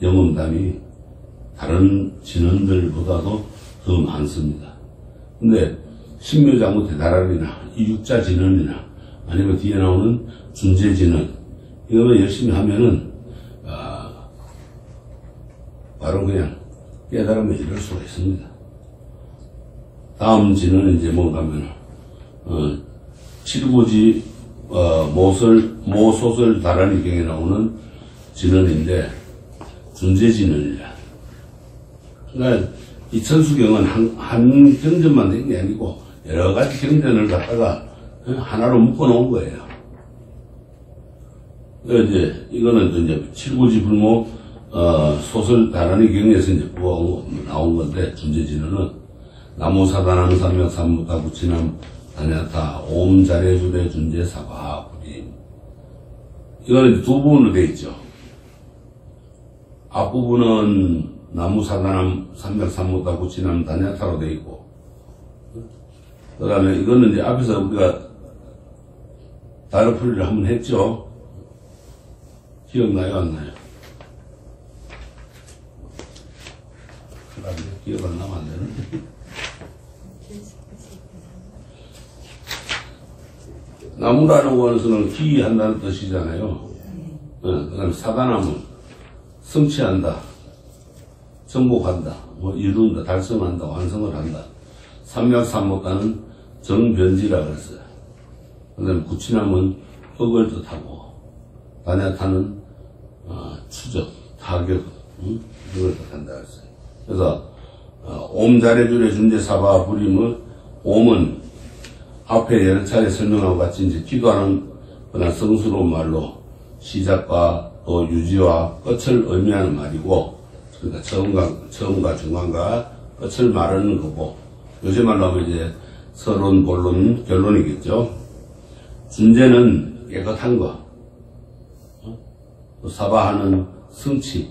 영음담이 다른 진언들보다도 더 많습니다. 근데 신묘장구 대다랄이나 이 육자 진언이나 아니면 뒤에 나오는 준재 진언 이거는 열심히 하면은 바로 그냥 깨달음을 이룰 수가 있습니다. 다음 진언은 이제 뭔가 하면 칠구지 모소설 다란이경에 나오는 진언인데 준재진언이라. 그러니까 이 천수경은 한 경전만 된 게 아니고 여러 가지 경전을 갖다가 하나로 묶어 놓은 거예요. 이제 이거는 이제 칠구지 불모 소설 다란이 경에서 이제 나온 건데, 준재진언은 나무사단함 삼명삼무타 구치남 다냐타 옴자레주레 준재사바 부림. 이거는 이제 두 부분으로 되어 있죠. 앞부분은 나무사단함 삼명삼무타 구치남 다냐타로 되어 있고, 그 다음에 이거는 이제 앞에서 우리가 다르풀이를 한번 했죠. 기억나요, 안 나요? 기억 안 나면 안 되는데. 나무라는 원수는 기한다는 뜻이잖아요. 그 다음에 사단함은 성취한다, 정복한다, 뭐 이룬다, 달성한다, 완성을 한다. 삼약삼목가는 정변지라 그랬어요. 그 다음에 구치남은 흙을 뜻하고, 다냐타는 추적, 타격, 이걸 뜻한다 그랬어요. 그래서 옴자레주레 준재사바 부림은, 옴은 앞에 여러 차례 설명하고 같이 이제 기도하는 그런 성스러운 말로 시작과 또 유지와 끝을 의미하는 말이고, 그러니까 처음과 중간과 끝을 말하는 거고, 요새 말로 하면 이제 서론, 본론, 결론이겠죠. 준재는 깨끗한 거, 사바하는 성취,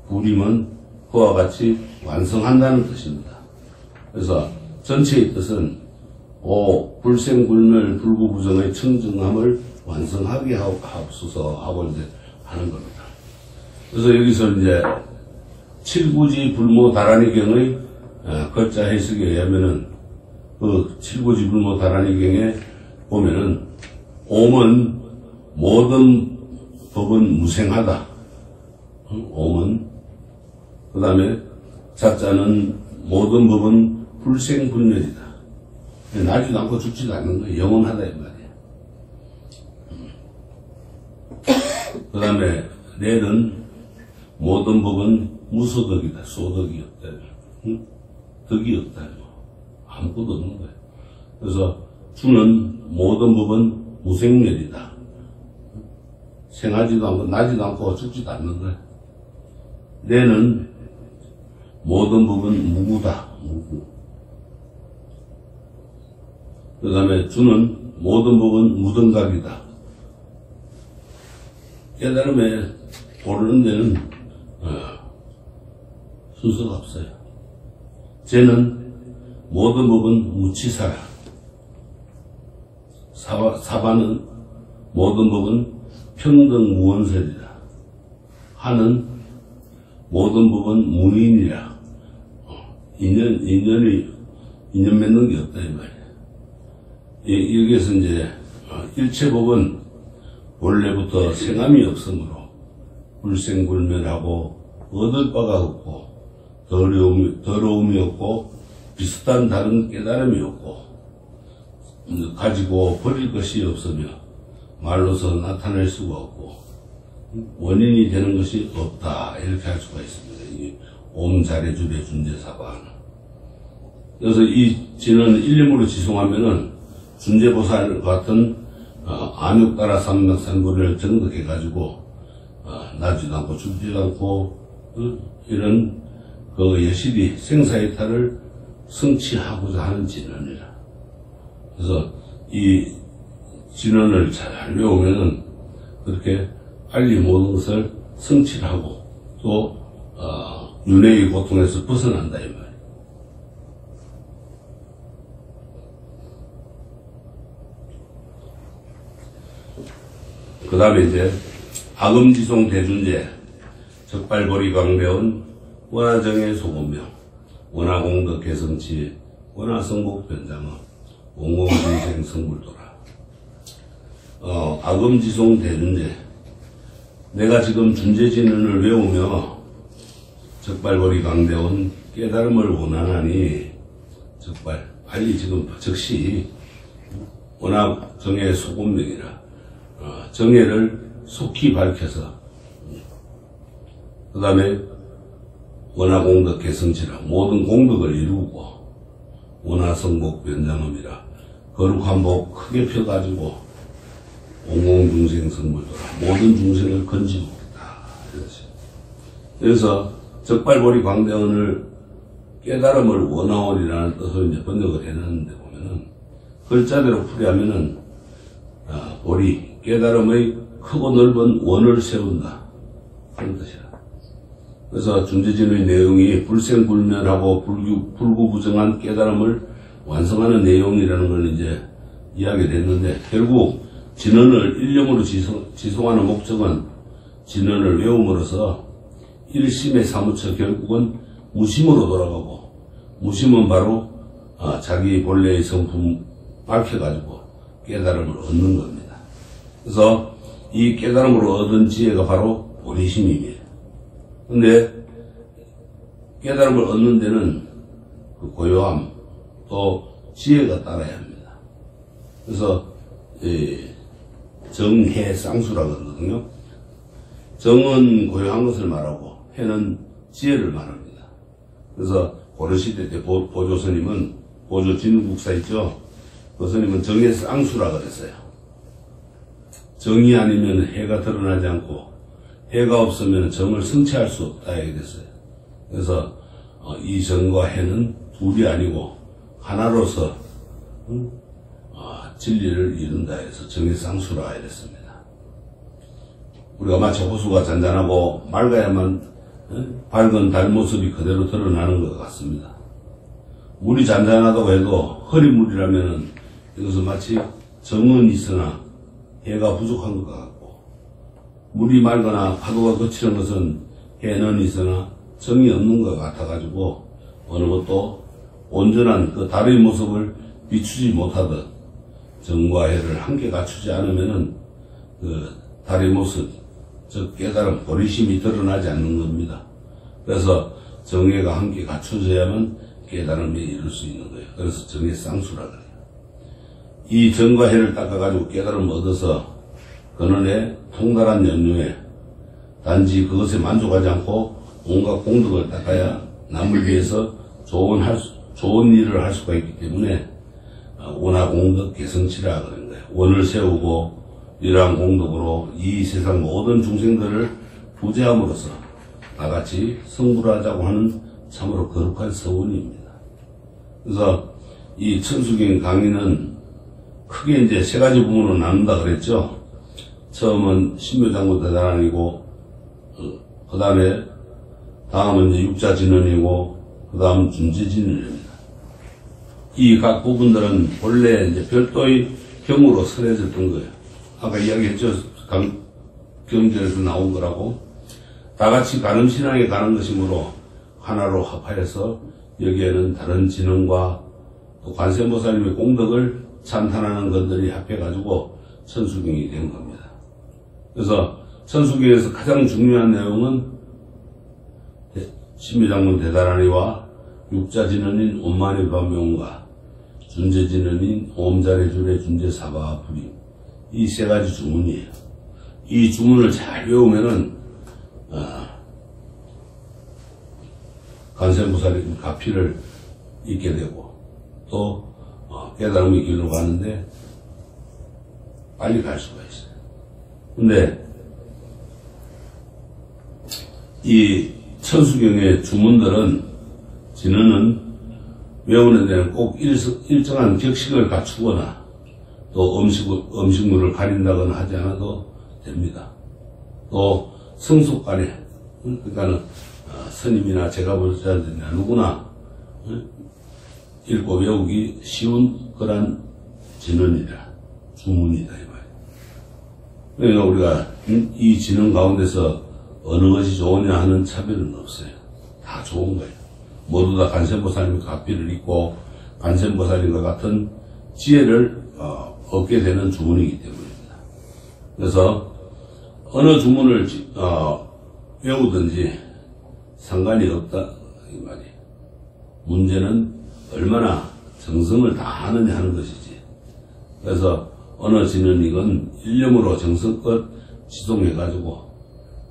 부림은 그와 같이 완성한다는 뜻입니다. 그래서 전체의 뜻은 불생불멸 불구부정의 청정함을 완성하게 하옵소서 하고 이제 하는 겁니다. 그래서 여기서 이제 칠구지 불모 다란이경의 글자 해석에 의하면은, 그 칠구지 불모 다란이경에 보면은 옴은 모든 법은 무생하다. 옴은. 그 다음에 자자는 모든 법은 불생불멸이다. 나지도 않고 죽지도 않는 거예요. 영원하다 이 말이에요. 그 다음에 렐은 모든 법은 무소덕이다. 소덕이 없다. 응? 덕이 없다. 아무것도 없는 거예요. 그래서 주는 모든 법은 무생멸이다. 생하지도 않고 나지도 않고 죽지도 않는 거예요. 렐은 모든 법은 무구다. 무구. 그 다음에 주는 모든 법은 무등각이다. 깨달음에 오르는 데는 순서가 없어요. 쟤는 모든 법은 무치사라. 사바는 모든 법은 평등 무원설이다. 하는 모든 법은 무인이라. 인연 맺는 게 없다 이 말이야. 여기에서 이제 일체법은 원래부터 생함이 없으므로 불생불멸하고 얻을 바가 없고 더러움이 없고 비슷한 다른 깨달음이 없고 가지고 버릴 것이 없으며 말로서 나타낼 수가 없고 원인이 되는 것이 없다, 이렇게 할 수가 있습니다. 이 옴자레주레 준재사바는. 그래서 이 진은 일념으로 지송하면은 준재보살 같은 안육따라 삼맥산불을 정득해가지고 나지도 않고 죽지도 않고 이런 그 여실히 생사이탈을 성취하고자 하는 진언이라. 그래서 이 진언을 잘 외우면은 그렇게 빨리 모든 것을 성취하고 또 윤회의 고통에서 벗어난다 이 말이에요. 그 다음에 이제 악음지송 대준제, 적발거리 강대원, 원하정의 소금명, 원하공덕 개성치, 원하성복 변장어, 원공진생 성불도라. 악음지송 대준제. 내가 지금 준재진언을 외우며 적발거리 강대원 깨달음을 원하나니 적발 빨리 지금 즉시 원하정의 소금명이라. 정예를 속히 밝혀서 그 다음에 원하공덕 개성치라 모든 공덕을 이루고 원하성복 변장음이라 거룩한 복 크게 펴가지고 온공중생 성물도라 모든 중생을 건지고 있다. 그래서 적발보리 광대원을 깨달음을 원하오리라는 뜻으로 이제 번역을 해놨는데 보면은 글자대로 풀이하면은 보리 깨달음의 크고 넓은 원을 세운다 그런 뜻이야. 그래서 준재진의 내용이 불생불멸하고 불구부정한 깨달음을 완성하는 내용이라는 걸 이제 이야기를 했는데 결국 진언을 일념으로 지송하는 목적은 진언을 외움으로써 일심에 사무쳐 결국은 무심으로 돌아가고 무심은 바로 자기 본래의 성품 밝혀가지고 깨달음을 얻는 겁니다. 그래서 이 깨달음으로 얻은 지혜가 바로 보리심이에요. 근데 깨달음을 얻는 데는 그 고요함 또 지혜가 따라야 합니다. 그래서 정해 쌍수라고 그러거든요. 정은 고요한 것을 말하고 해는 지혜를 말합니다. 그래서 고려시대 때 보조 스님은 보조 진국사 있죠. 그 스님은 정해 쌍수라 그랬어요. 정이 아니면 해가 드러나지 않고 해가 없으면 정을 성취할 수 없다 이랬어요. 그래서 이 정과 해는 둘이 아니고 하나로서 진리를 이룬다 해서 정해쌍수라 이랬습니다. 우리가 마치 호수가 잔잔하고 맑아야만 밝은 달 모습이 그대로 드러나는 것 같습니다. 물이 잔잔하다고 해도 흐린 물이라면 이것은 마치 정은 있으나 해가 부족한 것 같고, 물이 맑거나 파도가 거치는 것은 해는 있으나 정이 없는 것 같아가지고 어느 것도 온전한 그 달의 모습을 비추지 못하듯 정과 해를 함께 갖추지 않으면은 그 달의 모습, 즉 깨달음, 보리심이 드러나지 않는 겁니다. 그래서 정해가 함께 갖춰져야만 깨달음에 이룰 수 있는 거예요. 그래서 정해 쌍수라 그래요. 이 정과 해를 닦아가지고 깨달음을 얻어서 근원에 통달한 연유에 단지 그것에 만족하지 않고 온갖 공덕을 닦아야 남을 위해서 좋은 일을 할 수가 있기 때문에 원하공덕 개성치라 그런 거예요. 원을 세우고 이러한 공덕으로 이 세상 모든 중생들을 부재함으로써 나같이 성불하자고 하는 참으로 거룩한 서원입니다. 그래서 이 천수경 강의는 크게 이제 세 가지 부분으로 나눈다 그랬죠. 처음은 신묘장구 대단하니고, 다음은 이제 육자진언이고, 그 다음 준재진언입니다. 이 각 부분들은 본래 이제 별도의 경으로 설해졌던 거예요. 아까 이야기했죠. 경전에서 나온 거라고. 다 같이 가늠신앙에 가는 것이므로 하나로 합하여서 여기에는 다른 진언과 또 관세음보살님의 공덕을 찬탄하는 것들이 합해가지고 천수경이 된 겁니다. 그래서 천수경에서 가장 중요한 내용은 신묘장문 대단하니와 육자진언인 온만의 반명과 준재진언인 옴자리줄의 준재사바불임, 이 세 가지 주문이에요. 이 주문을 잘 외우면은 관세음보살의 가피를 잊게 되고 또 깨달음의 길로 가는데 빨리 갈 수가 있어요. 근데 이 천수경의 주문들은 진언은 외우는 데는 꼭 일정한 격식을 갖추거나 또 음식물을 가린다거나 하지 않아도 됩니다. 또 성숙간에, 그러니까는 스님이나 제가 볼 자들이나 누구나 읽고 외우기 쉬운 그런 진언이다, 주문이다 이 말이에요. 그러니까 우리가 이 진언 가운데서 어느 것이 좋으냐 하는 차별은 없어요. 다 좋은 거예요. 모두 다 관세음보살님의 가피를 입고 관세음보살님과 같은 지혜를 얻게 되는 주문이기 때문입니다. 그래서 어느 주문을 외우든지 상관이 없다 이 말이에요. 문제는 얼마나 정성을 다하느냐 하는 것이지. 그래서 어느 진언이건 일념으로 정성껏 지송해가지고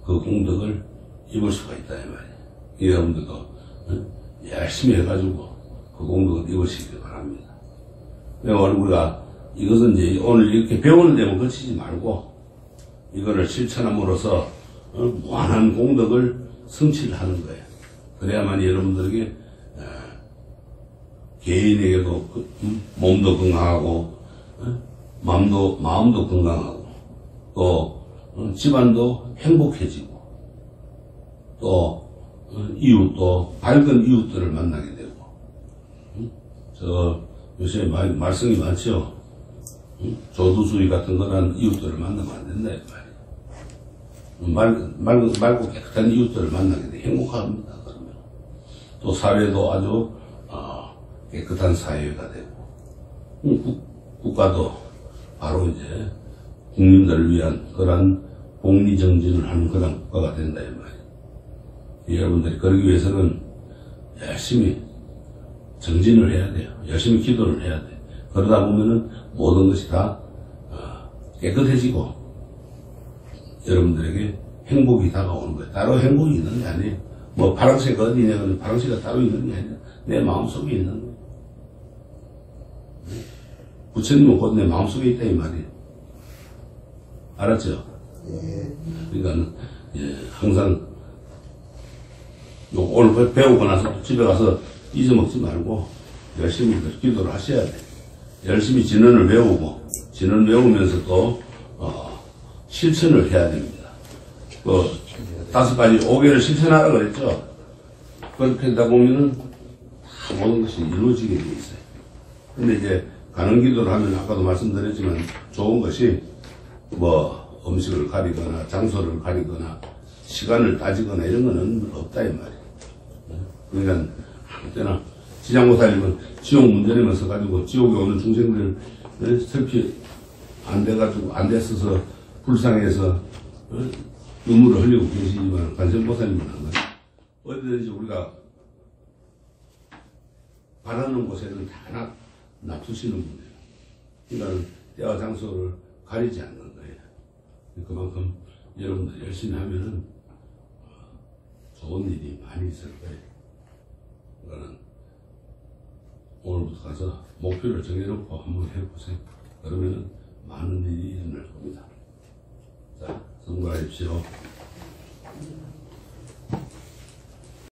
그 공덕을 입을 수가 있다, 이 말이에요. 여러분들도 열심히 해가지고 그 공덕을 입으시길 바랍니다. 우리가 이것은 이제 오늘 이렇게 배우는 데만 그치지 말고 이거를 실천함으로써 무한한 공덕을 성취를 하는 거예요. 그래야만 여러분들에게 개인에게도 몸도 건강하고 마음도 건강하고 또 집안도 행복해지고 또 이웃도 밝은 이웃들을 만나게 되고 요새 말씀이 많죠. 조두수이 같은 거는 이웃들을 만나면 안 된다 이 말이에요. 맑고 깨끗한 이웃들을 만나게 돼 행복합니다. 그러면 또 사회도 아주 깨끗한 사회가 되고 국가도 바로 이제 국민들을 위한 그런 복리정진을 하는 그런 국가가 된다 이 말이에요. 여러분들이 그러기 위해서는 열심히 정진을 해야 돼요. 열심히 기도를 해야 돼. 그러다 보면은 모든 것이 다 깨끗해지고 여러분들에게 행복이 다가오는 거예요. 따로 행복이 있는 게 아니에요. 뭐 파랑새가 어디 있냐, 파랑새가 따로 있는 게 아니라 내 마음속에 있는 거예요. 부처님은 곧 내 마음속에 있다 이 말이에요. 알았죠? 그러니까 항상 오늘 배우고 나서 집에 가서 잊어먹지 말고 열심히 기도를 하셔야 돼. 열심히 진언을 외우고 진언 외우면서 또 실천을 해야 됩니다. 그 5가지 5개를 실천하라 그랬죠. 그렇게 하다 보면은 다 모든 것이 이루어지게 돼 있어요. 근데 이제 가는 기도를 하면 아까도 말씀드렸지만 좋은 것이 뭐 음식을 가리거나 장소를 가리거나 시간을 따지거나 이런 거는 없다 이 말이에요. 그러니까 아무 때나 지장보살님은 지옥 문제에만 서가지고 지옥에 오는 중생들 슬피 안 돼가지고 안 됐어서 불쌍해서 눈물을 흘리고 계시지만 관세음보살님은 안 가요. 어디든지 우리가 바라는 곳에는 다 놔두시는 분이에요. 그러니까 때와 장소를 가리지 않는 거예요. 그만큼 여러분들 열심히 하면은 좋은 일이 많이 있을 거예요. 그러니까 오늘부터 가서 목표를 정해놓고 한번 해보세요. 그러면은 많은 일이 일어날 겁니다. 자, 성공하십시오.